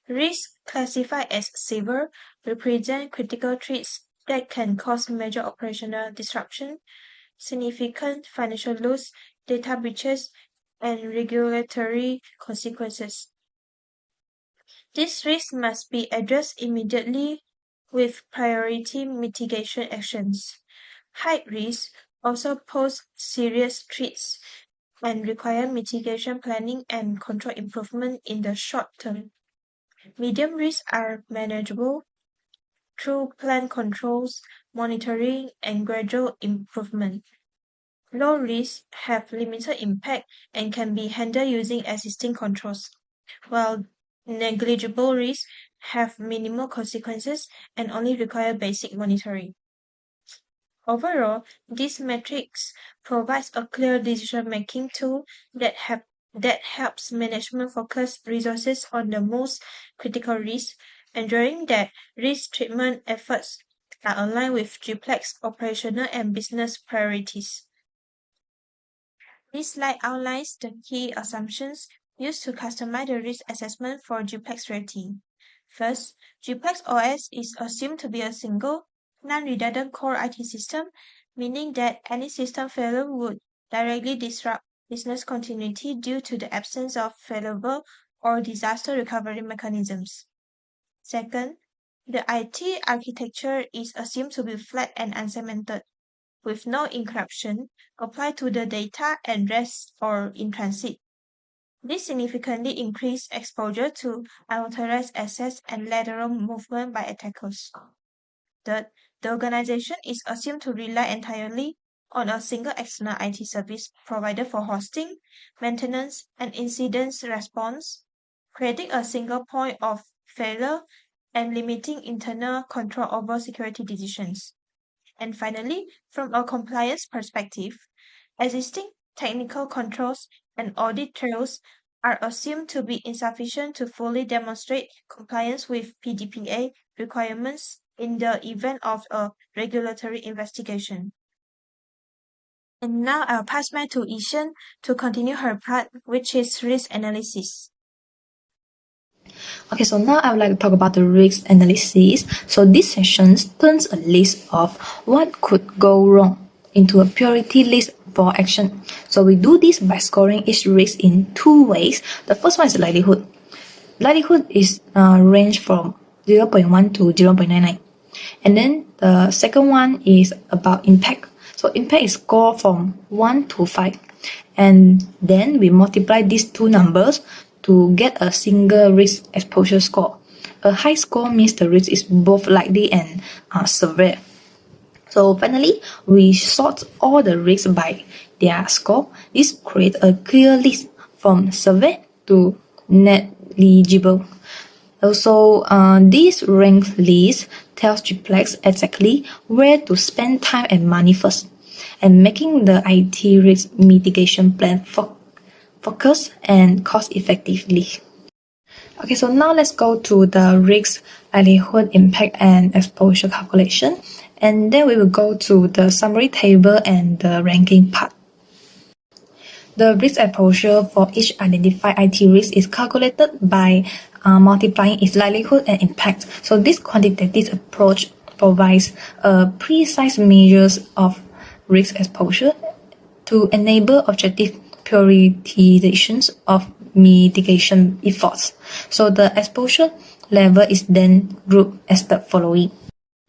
Risks classified as severe represent critical threats that can cause major operational disruption, significant financial loss, data breaches, and regulatory consequences. These risks must be addressed immediately with priority mitigation actions. High risks also pose serious threats and require mitigation planning and control improvement in the short term. Medium risks are manageable through planned controls, monitoring, and gradual improvement. Low risks have limited impact and can be handled using existing controls, while negligible risks have minimal consequences and only require basic monitoring. Overall, this matrix provides a clear decision-making tool that helps management focus resources on the most critical risks, ensuring that risk treatment efforts are aligned with GPLEX operational and business priorities. This slide outlines the key assumptions used to customize the risk assessment for GPLEX rating. First, GPLEX OS is assumed to be a single, non-redundant core IT system, meaning that any system failure would directly disrupt business continuity due to the absence of failover or disaster recovery mechanisms. Second, the IT architecture is assumed to be flat and unsegmented, with no encryption applied to the data at rest or in transit. This significantly increased exposure to unauthorized access and lateral movement by attackers. Third, the organization is assumed to rely entirely on a single external IT service provider for hosting, maintenance, and incident response, creating a single point of failure and limiting internal control over security decisions. And finally, from a compliance perspective, existing technical controls and audit trails are assumed to be insufficient to fully demonstrate compliance with PDPA requirements in the event of a regulatory investigation. And now I'll pass back to Ishan to continue her part, which is risk analysis. Okay, so now I would like to talk about the risk analysis. So this section turns a list of what could go wrong into a priority list for action. So we do this by scoring each risk in 2 ways. The first one is likelihood. Likelihood is range from 0.1 to 0.99. And then the second one is about impact. So impact is scored from 1 to 5. And then we multiply these two numbers to get a single risk exposure score. A high score means the risk is both likely and severe. So finally, we sort all the risks by their score. This creates a clear list from severe to negligible. Also, this ranked list tells GPLEX exactly where to spend time and money first, and making the IT risk mitigation plan focus and cost effectively. Okay, so now let's go to the risk, likelihood, impact, and exposure calculation. And then we will go to the summary table and the ranking part. The risk exposure for each identified IT risk is calculated by multiplying its likelihood and impact. So this quantitative approach provides precise measures of risk exposure to enable objective prioritizations of mitigation efforts. So the exposure level is then grouped as the following.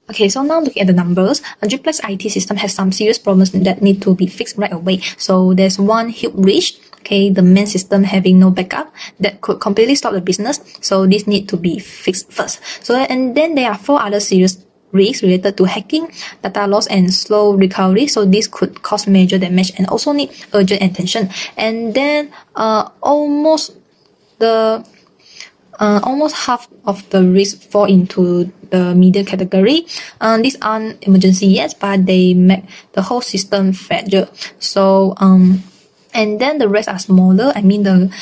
Okay, so now looking at the numbers, a GPLEX IT system has some serious problems that need to be fixed right away. So there's one huge breach, okay, the main system having no backup that could completely stop the business. So this need to be fixed first. So and then there are 4 other serious risks related to hacking, data loss, and slow recovery. So this could cause major damage and also need urgent attention. And then almost the almost half of the risks fall into the medium category. These aren't emergency yet, but they make the whole system fragile. So and then the rest are smaller. I mean the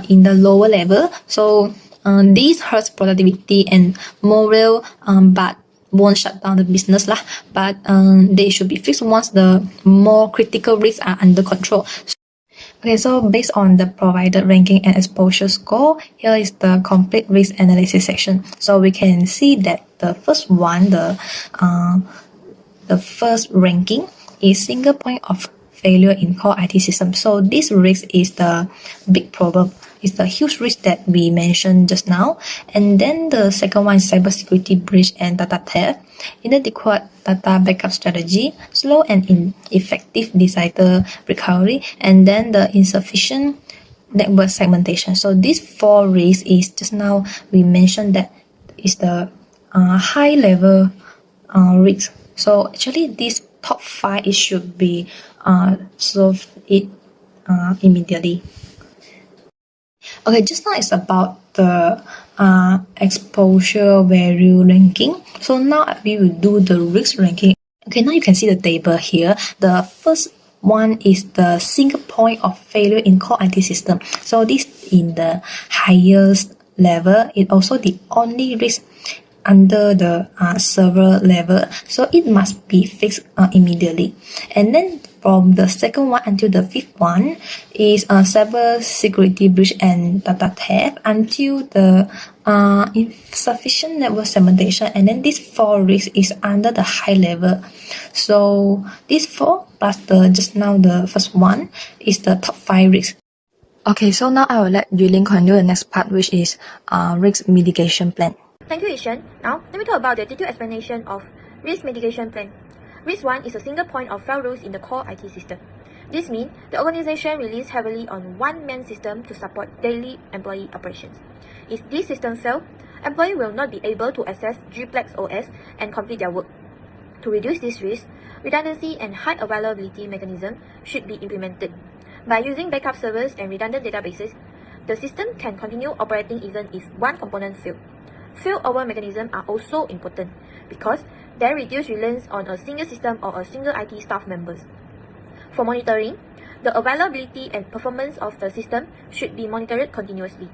in the lower level. So these hurts productivity and morale, but won't shut down the business lah. But they should be fixed once the more critical risks are under control. Okay, so based on the provided ranking and exposure score, here is the complete risk analysis section. So we can see that the first one, the first ranking is single point of failure in core IT system. So this risk is the big problem. It's the huge risk that we mentioned just now. And then the second one is cybersecurity breach and data theft, inadequate data backup strategy, slow and ineffective disaster recovery, and then the insufficient network segmentation. So these four risks is just now we mentioned that is the high level risk. So actually these top 5 it should be solved immediately. Okay, just now it's about the exposure value ranking. So now we will do the risk ranking. Okay, now you can see the table here. The first one is the single point of failure in core IT system. So this in the highest level. It also the only risk under the server level. So it must be fixed immediately. And then from the second one until the fifth one is cyber security breach and data theft until the insufficient network segmentation. And then this 4 risks is under the high level. So these 4 plus the just now the first one is the top 5 risks. Okay, so now I will let Yulin continue the next part, which is risk mitigation plan. Thank you, Ishan. Now, let me talk about the detailed explanation of risk mitigation plan. Risk 1 is a single point of fail rules in the core IT system. This means the organization relies heavily on one-man system to support daily employee operations. If this system fails, employees will not be able to access Gplex OS and complete their work. To reduce this risk, redundancy and high availability mechanism should be implemented. By using backup servers and redundant databases, the system can continue operating even if one component fails. Failover mechanisms are also important because they reduce reliance on a single system or a single IT staff members. For monitoring, the availability and performance of the system should be monitored continuously.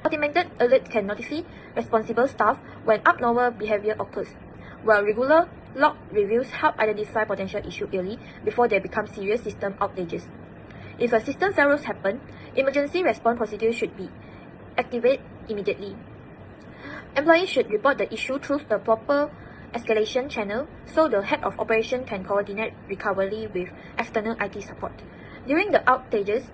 Automated alerts can notify responsible staff when abnormal behavior occurs, while regular log reviews help identify potential issues early before they become serious system outages. If a system failures happen, emergency response procedures should be activated immediately. Employees should report the issue through the proper escalation channel so the head of operation can coordinate recovery with external IT support. During the outages,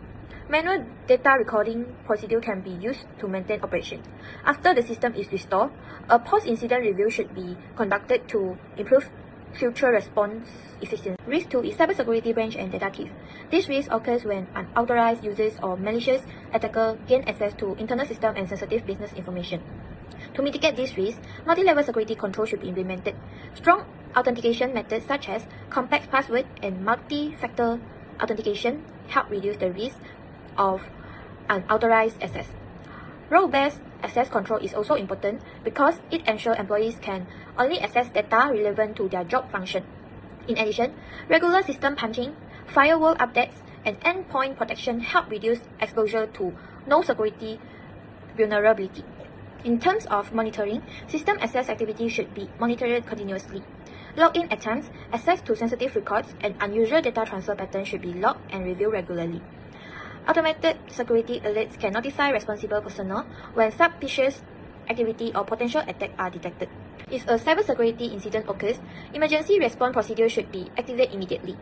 manual data recording procedure can be used to maintain operation. After the system is restored, a post-incident review should be conducted to improve future response efficiency. Risk 2 is cybersecurity breach and data theft. This risk occurs when unauthorized users or malicious attackers gain access to internal system and sensitive business information. To mitigate this risk, multi-level security control should be implemented. Strong authentication methods such as complex password and multi-factor authentication help reduce the risk of unauthorized access. Role-based access control is also important because it ensures employees can only access data relevant to their job function. In addition, regular system patching, firewall updates, and endpoint protection help reduce exposure to no security vulnerability. In terms of monitoring, system access activity should be monitored continuously. Login attempts, access to sensitive records, and unusual data transfer patterns should be logged and reviewed regularly. Automated security alerts can notify responsible personnel when suspicious activity or potential attack are detected. If a cybersecurity incident occurs, emergency response procedures should be activated immediately.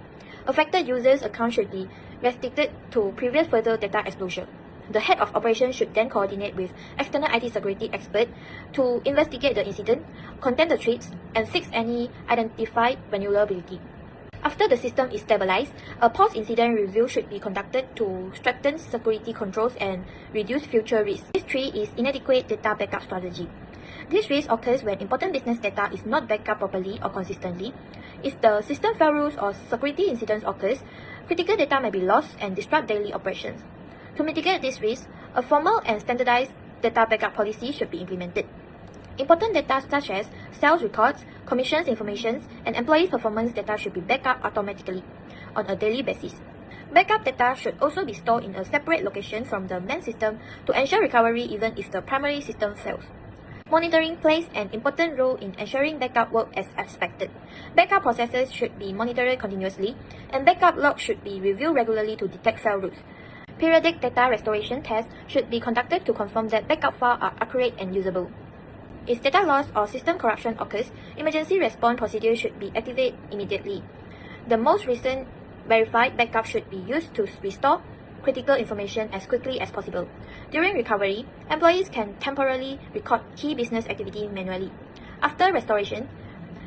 Affected users' accounts should be restricted to prevent further data exposure. The head of operations should then coordinate with external IT security experts to investigate the incident, contain the threats, and fix any identified vulnerability. After the system is stabilized, a post-incident review should be conducted to strengthen security controls and reduce future risks. Risk 3 is inadequate data backup strategy. This risk occurs when important business data is not backed up properly or consistently. If the system failures or security incidents occurs, critical data may be lost and disrupt daily operations. To mitigate this risk, a formal and standardized data backup policy should be implemented. Important data such as sales records, commissions information, and employees' performance data should be backed up automatically on a daily basis. Backup data should also be stored in a separate location from the main system to ensure recovery even if the primary system fails. Monitoring plays an important role in ensuring backup work as expected. Backup processes should be monitored continuously, and backup logs should be reviewed regularly to detect fail routes. Periodic data restoration tests should be conducted to confirm that backup files are accurate and usable. If data loss or system corruption occurs, emergency response procedures should be activated immediately. The most recent verified backup should be used to restore critical information as quickly as possible. During recovery, employees can temporarily record key business activity manually. After restoration,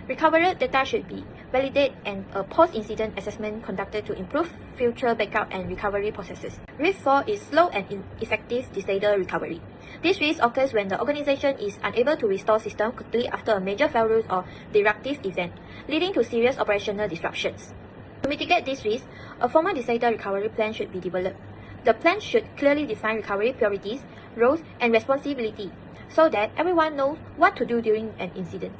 recovered data should be validated and a post-incident assessment conducted to improve future backup and recovery processes. Risk 4 is slow and ineffective disaster recovery. This risk occurs when the organization is unable to restore system quickly after a major failure or disruptive event, leading to serious operational disruptions. To mitigate this risk, a formal disaster recovery plan should be developed. The plan should clearly define recovery priorities, roles, and responsibility so that everyone knows what to do during an incident.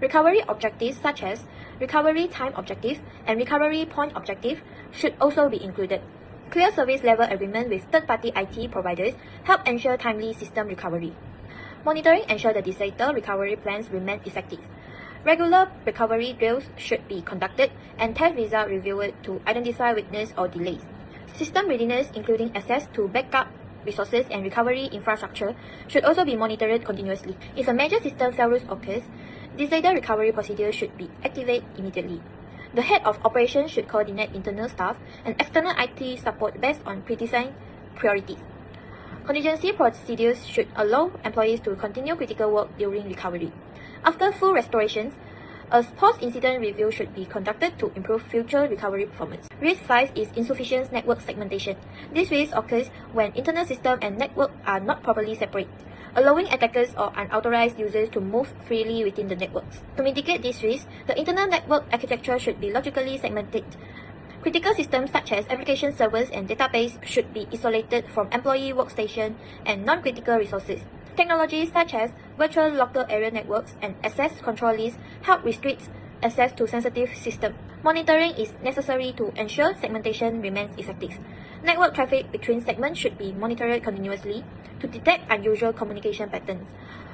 Recovery objectives such as recovery time objective and recovery point objective should also be included. Clear service level agreement with third-party IT providers help ensure timely system recovery. Monitoring ensure the disaster recovery plans remain effective. Regular recovery drills should be conducted and test results reviewed to identify weakness or delays. System readiness, including access to backup resources and recovery infrastructure, should also be monitored continuously. If a major system failure occurs, disaster recovery procedures should be activated immediately. The head of operations should coordinate internal staff and external IT support based on predefined priorities. Contingency procedures should allow employees to continue critical work during recovery. After full restorations, a post-incident review should be conducted to improve future recovery performance. Risk 5 is insufficient network segmentation. This risk occurs when internal system and network are not properly separated, allowing attackers or unauthorized users to move freely within the networks. To mitigate this risk, the internal network architecture should be logically segmented. Critical systems such as application servers and database should be isolated from employee workstation and non-critical resources. Technologies such as virtual local area networks and access control lists help restrict access to sensitive systems. Monitoring is necessary to ensure segmentation remains effective. Network traffic between segments should be monitored continuously to detect unusual communication patterns.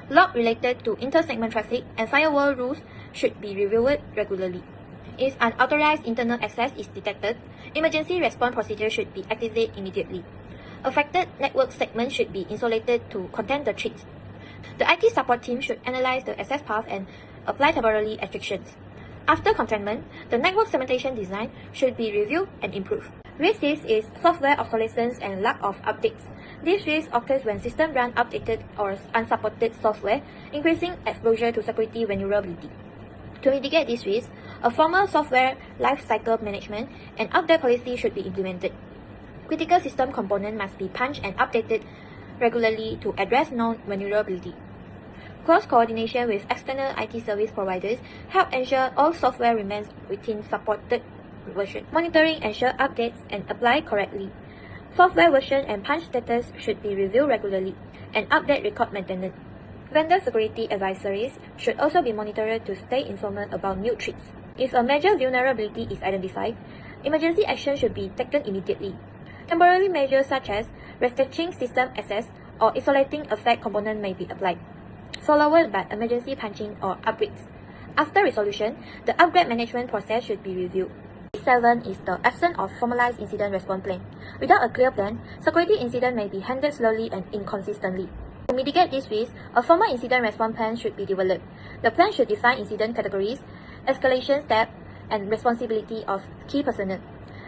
Log related to inter-segment traffic and firewall rules should be reviewed regularly. If unauthorized internal access is detected, emergency response procedures should be activated immediately. Affected network segments should be insulated to contain the threats. The IT support team should analyze the access path and apply temporary restrictions. After containment, the network segmentation design should be reviewed and improved. Risk 6 is software obsolescence and lack of updates. This risk occurs when systems run outdated or unsupported software, increasing exposure to security vulnerability. To mitigate this risk, a formal software lifecycle management and update policy should be implemented. Critical system components must be punched and updated regularly to address known vulnerability. Close coordination with external IT service providers help ensure all software remains within supported version. Monitoring ensure updates and apply correctly. Software version and punch status should be reviewed regularly and update record maintenance. Vendor security advisories should also be monitored to stay informed about new threats. If a major vulnerability is identified, emergency action should be taken immediately. Temporary measures such as restricting system access or isolating affected component may be applied, followed by emergency punching or upgrades. After resolution, the upgrade management process should be reviewed. 7 is the absence of formalized incident response plan. Without a clear plan, security incident may be handled slowly and inconsistently. To mitigate this risk, a formal incident response plan should be developed. The plan should define incident categories, escalation steps, and responsibility of key personnel.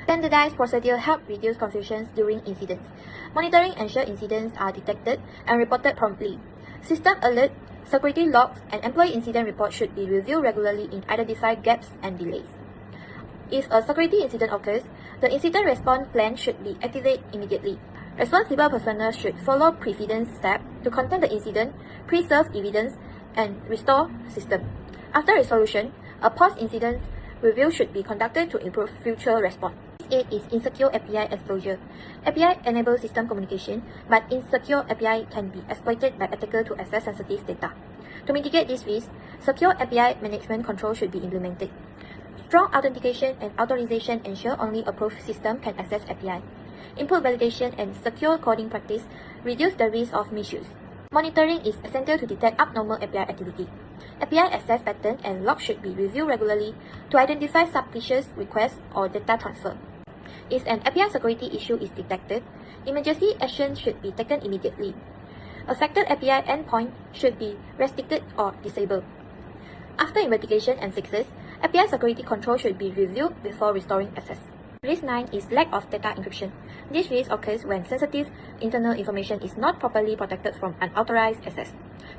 Standardized procedures help reduce confusions during incidents. Monitoring ensures incidents are detected and reported promptly. System alert, security logs, and employee incident reports should be reviewed regularly to identify gaps and delays. If a security incident occurs, the incident response plan should be activated immediately. Responsible personnel should follow precedence steps to contain the incident, preserve evidence, and restore system. After resolution, a post-incident review should be conducted to improve future response. 8 is insecure API exposure. API enables system communication, but insecure API can be exploited by attackers to access sensitive data. To mitigate this risk, secure API management control should be implemented. Strong authentication and authorization ensure only approved system can access API. Input validation and secure coding practice reduce the risk of misuse. Monitoring is essential to detect abnormal API activity. API access pattern and log should be reviewed regularly to identify suspicious requests or data transfer. If an API security issue is detected, emergency action should be taken immediately. Affected API endpoint should be restricted or disabled. After investigation and fixes, API security control should be reviewed before restoring access. Risk 9 is lack of data encryption. This risk occurs when sensitive internal information is not properly protected from unauthorized access.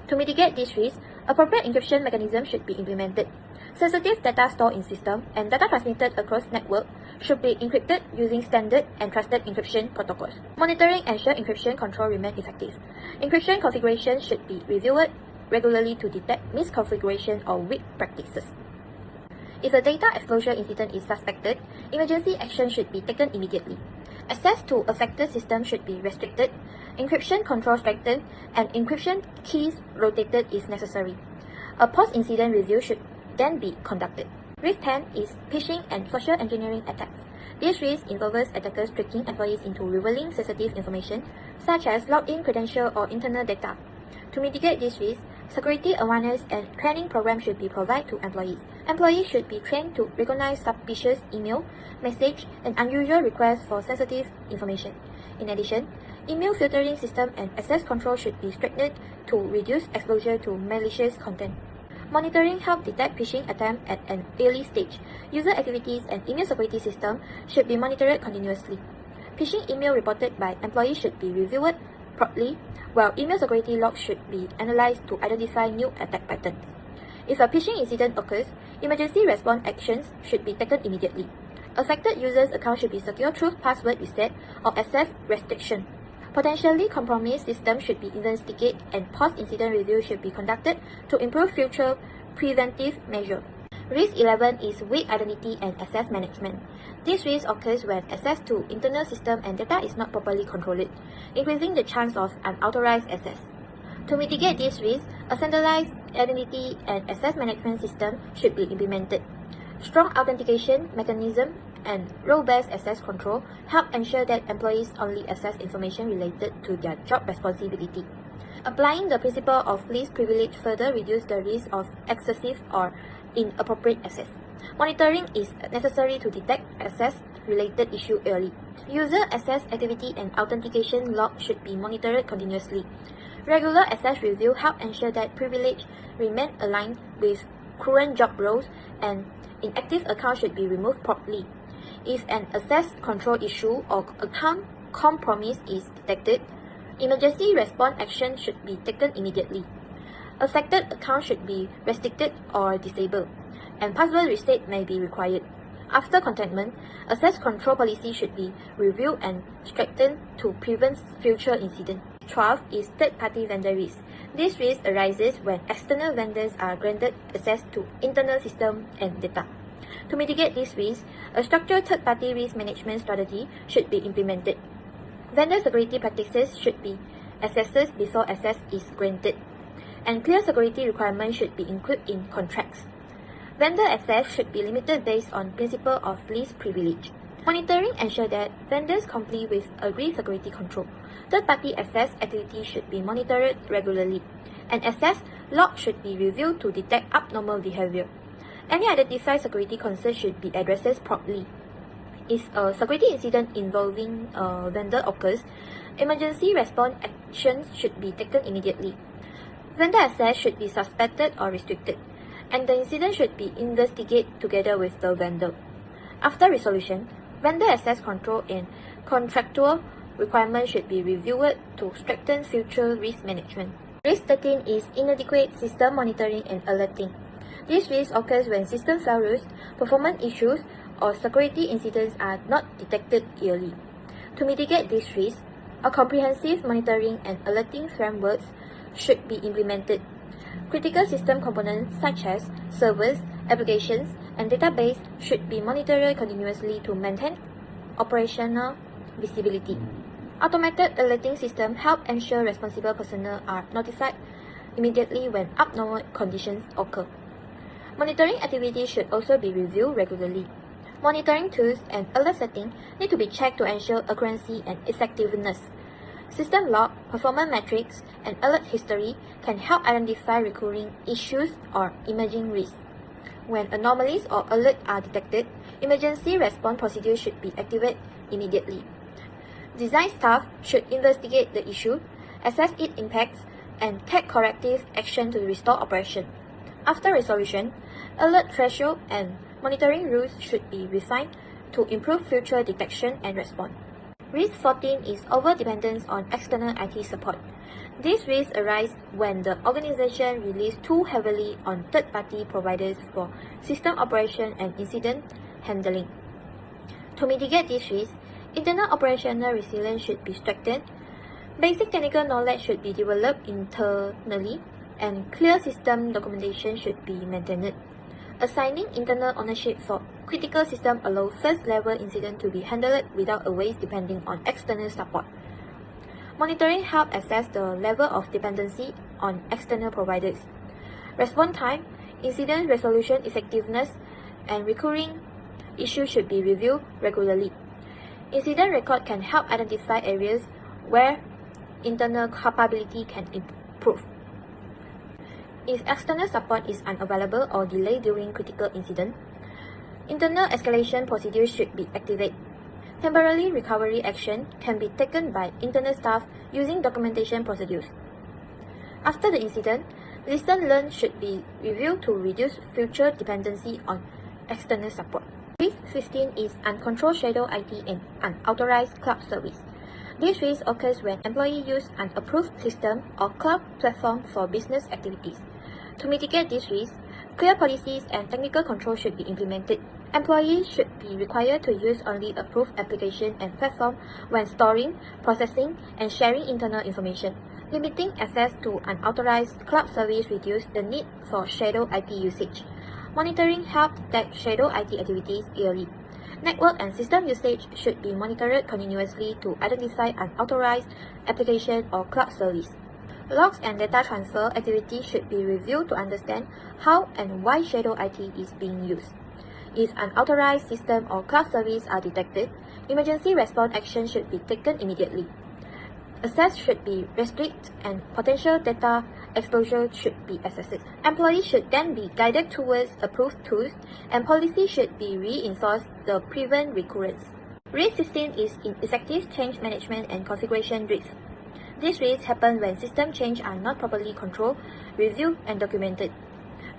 To mitigate this risk, appropriate encryption mechanism should be implemented. Sensitive data stored in system and data transmitted across network should be encrypted using standard and trusted encryption protocols. Monitoring ensures encryption control remain effective. Encryption configuration should be reviewed regularly to detect misconfiguration or weak practices. If a data exposure incident is suspected, emergency action should be taken immediately. Access to affected systems should be restricted, encryption control strengthened, and encryption keys rotated if necessary. A post-incident review should then be conducted. Risk 10 is phishing and social engineering attacks. This risk involves attackers tricking employees into revealing sensitive information, such as login credentials or internal data. To mitigate this risk, security awareness and training programs should be provided to employees. Employees should be trained to recognize suspicious email, message, and unusual requests for sensitive information. In addition, email filtering system and access control should be strengthened to reduce exposure to malicious content. Monitoring helps detect phishing attempts at an early stage. User activities and email security system should be monitored continuously. Phishing email reported by employees should be reviewed promptly, while email security logs should be analyzed to identify new attack patterns. If a phishing incident occurs, emergency response actions should be taken immediately. Affected users' accounts should be secure through password reset or access restriction. Potentially compromised systems should be investigated and post-incident review should be conducted to improve future preventive measures. Risk 11 is weak identity and access management. This risk occurs when access to internal system and data is not properly controlled, increasing the chance of unauthorized access. To mitigate this risk, a centralized identity and access management system should be implemented. Strong authentication mechanism and role-based access control help ensure that employees only access information related to their job responsibility. Applying the principle of least privilege further reduces the risk of excessive or inappropriate access. Monitoring is necessary to detect access-related issues early. User access activity and authentication log should be monitored continuously. Regular access review help ensure that privilege remain aligned with current job roles and inactive accounts should be removed promptly. If an access control issue or account compromise is detected, emergency response action should be taken immediately. Affected accounts should be restricted or disabled, and password reset may be required. After containment, access control policy should be reviewed and strengthened to prevent future incidents. 12 is third-party vendor risk. This risk arises when external vendors are granted access to internal systems and data. To mitigate this risk, a structured third-party risk management strategy should be implemented. Vendor security practices should be assessed before access is granted, and clear security requirements should be included in contracts. Vendor access should be limited based on principle of least privilege. Monitoring ensures that vendors comply with agreed security control. Third-party access activities should be monitored regularly, and access logs should be reviewed to detect abnormal behavior. Any identified security concerns should be addressed promptly. If a security incident involving a vendor occurs, emergency response actions should be taken immediately. Vendor access should be suspended or restricted, and the incident should be investigated together with the vendor. After resolution, vendor access control and contractual requirements should be reviewed to strengthen future risk management. Risk 13 is inadequate system monitoring and alerting. This risk occurs when system failures, performance issues, or security incidents are not detected early. To mitigate this risk, a comprehensive monitoring and alerting framework should be implemented. Critical system components such as servers, applications, and database should be monitored continuously to maintain operational visibility. Automated alerting systems help ensure responsible personnel are notified immediately when abnormal conditions occur. Monitoring activities should also be reviewed regularly. Monitoring tools and alert settings need to be checked to ensure accuracy and effectiveness. System log, performance metrics, and alert history can help identify recurring issues or emerging risks. When anomalies or alerts are detected, emergency response procedures should be activated immediately. Design staff should investigate the issue, assess its impacts, and take corrective action to restore operation. After resolution, alert threshold and monitoring rules should be refined to improve future detection and response. Risk 14 is over-dependence on external IT support. These risks arise when the organization relies too heavily on third-party providers for system operation and incident handling. To mitigate these risks, internal operational resilience should be strengthened, basic technical knowledge should be developed internally, and clear system documentation should be maintained. Assigning internal ownership for critical systems allows first-level incidents to be handled without always depending on external support. Monitoring helps assess the level of dependency on external providers. Response time, incident resolution effectiveness, and recurring issues should be reviewed regularly. Incident record can help identify areas where internal capability can improve. If external support is unavailable or delayed during critical incident, internal escalation procedures should be activated. Temporary recovery action can be taken by internal staff using documentation procedures. After the incident, lessons learned should be reviewed to reduce future dependency on external support. Risk 15 is uncontrolled shadow IT and unauthorized cloud service. This risk occurs when employees use unapproved system or cloud platform for business activities. To mitigate this risk, clear policies and technical control should be implemented. Employees should be required to use only approved application and platform when storing, processing, and sharing internal information. Limiting access to unauthorized cloud service reduces the need for shadow IT usage. Monitoring helps detect shadow IT activities early. Network and system usage should be monitored continuously to identify unauthorized application or cloud service. Logs and data transfer activities should be reviewed to understand how and why shadow IT is being used. If unauthorized system or cloud service are detected, emergency response action should be taken immediately. Access should be restricted and potential data exposure should be assessed. Employees should then be guided towards approved tools and policy should be reinforced to prevent recurrence. Risk 16 is ineffective change management and configuration risk. These risks happen when system changes are not properly controlled, reviewed, and documented.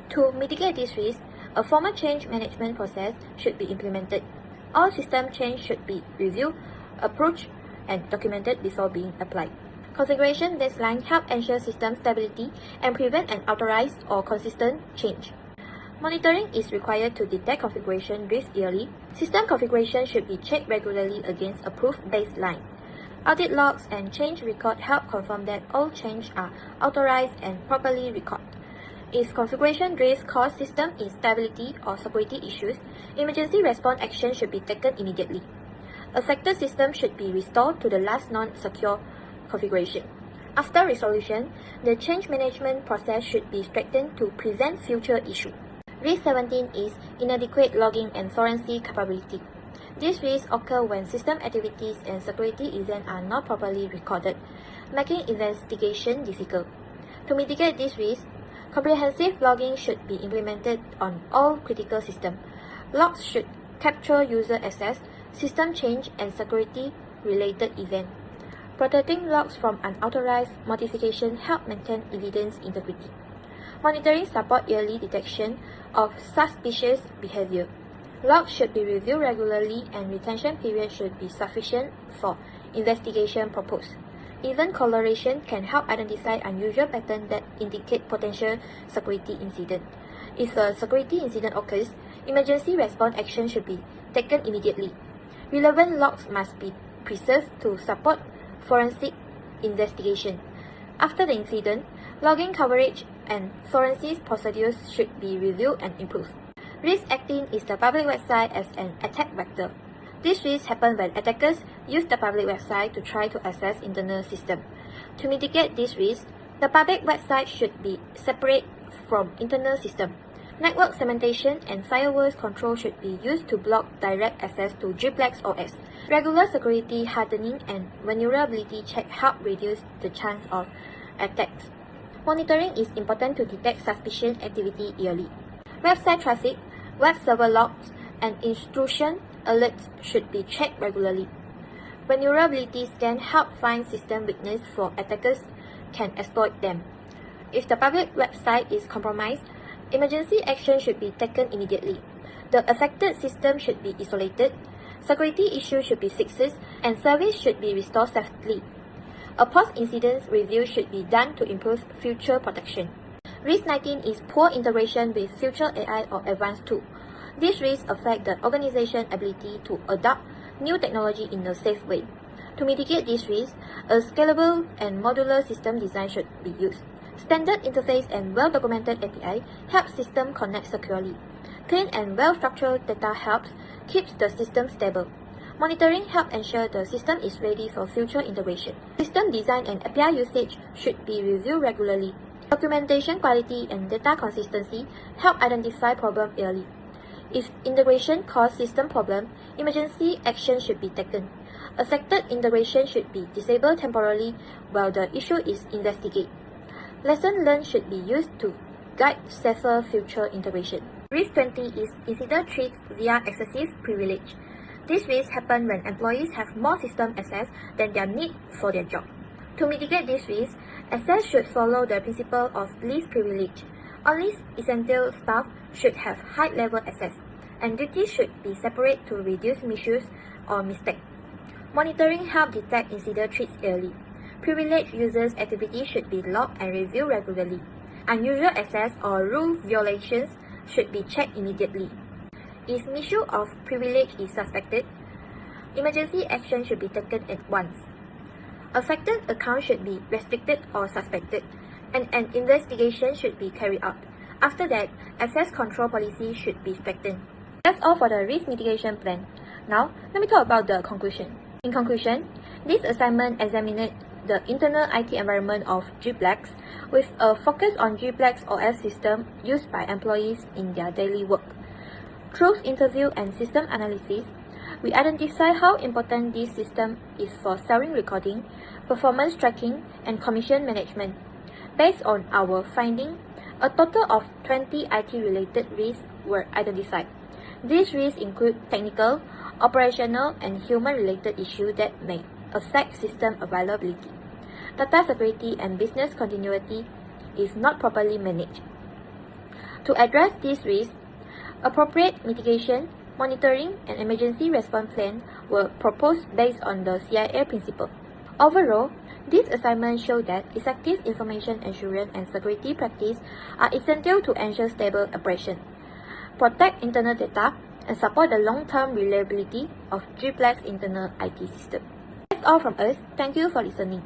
To mitigate these risks, a formal change management process should be implemented. All system changes should be reviewed, approved, and documented before being applied. Configuration baseline help ensure system stability and prevent unauthorized or consistent change. Monitoring is required to detect configuration risk early. System configuration should be checked regularly against approved baseline. Audit logs and change record help confirm that all changes are authorized and properly recorded. If configuration risks cause system instability or security issues, emergency response action should be taken immediately. Affected system should be restored to the last non-secure configuration. After resolution, the change management process should be strengthened to prevent future issues. Risk 17 is inadequate logging and forensic capability. These risks occur when system activities and security events are not properly recorded, making investigation difficult. To mitigate this risk, comprehensive logging should be implemented on all critical systems. Logs should capture user access, system change, and security-related events. Protecting logs from unauthorized modification help maintain evidence integrity. Monitoring support early detection of suspicious behavior. Logs should be reviewed regularly and retention period should be sufficient for investigation purposes. Even correlation can help identify unusual patterns that indicate potential security incident. If a security incident occurs, emergency response action should be taken immediately. Relevant logs must be preserved to support forensic investigation. After the incident, logging coverage and forensic procedures should be reviewed and improved. Risk 18 is the public website as an attack vector. These risks happen when attackers use the public website to try to access internal system. To mitigate these risks, the public website should be separate from internal system. Network segmentation and firewall control should be used to block direct access to Gplex OS. Regular security hardening and vulnerability check help reduce the chance of attacks. Monitoring is important to detect suspicious activity early. Website traffic, web server logs, and intrusion alerts should be checked regularly. Vulnerabilities can help find system weakness for attackers can exploit them. If the public website is compromised, emergency action should be taken immediately. The affected system should be isolated, security issues should be fixed, and service should be restored safely. A post-incident review should be done to improve future protection. Risk 19 is poor integration with future AI or advanced tools. These risks affect the organization's ability to adopt new technology in a safe way. To mitigate these risks, a scalable and modular system design should be used. Standard interface and well-documented API help system connect securely. Clean and well-structured data helps keeps the system stable. Monitoring helps ensure the system is ready for future integration. System design and API usage should be reviewed regularly. Documentation quality and data consistency help identify problems early. If integration causes system problem, emergency action should be taken. Affected integration should be disabled temporarily while the issue is investigated. Lessons learned should be used to guide safer future integration. Risk 20 is incident threat via excessive privilege. These risks happen when employees have more system access than their need for their job. To mitigate these risks, access should follow the principle of least privilege. Only essential staff should have high-level access, and duties should be separate to reduce misuse or mistake. Monitoring helps detect incident threats early. Privileged users' activity should be logged and reviewed regularly. Unusual access or rule violations should be checked immediately. If misuse of privilege is suspected, emergency action should be taken at once. Affected accounts should be restricted or suspected, and an investigation should be carried out. After that, access control policy should be strengthened. That's all for the risk mitigation plan. Now, let me talk about the conclusion. In conclusion, this assignment examined the internal IT environment of Gplex with a focus on Gplex OS system used by employees in their daily work. Through interview and system analysis, we identify how important this system is for salary recording, performance tracking, and commission management. Based on our finding, a total of 20 IT-related risks were identified. These risks include technical, operational, and human-related issues that may affect system availability, data security, and business continuity if not properly managed. To address these risks, appropriate mitigation, monitoring, and emergency response plan were proposed based on the CIA principle. Overall, this assignment showed that effective information assurance and security practices are essential to ensure stable operation, protect internal data, and support the long-term reliability of Gplex internal IT system. That's all from us. Thank you for listening.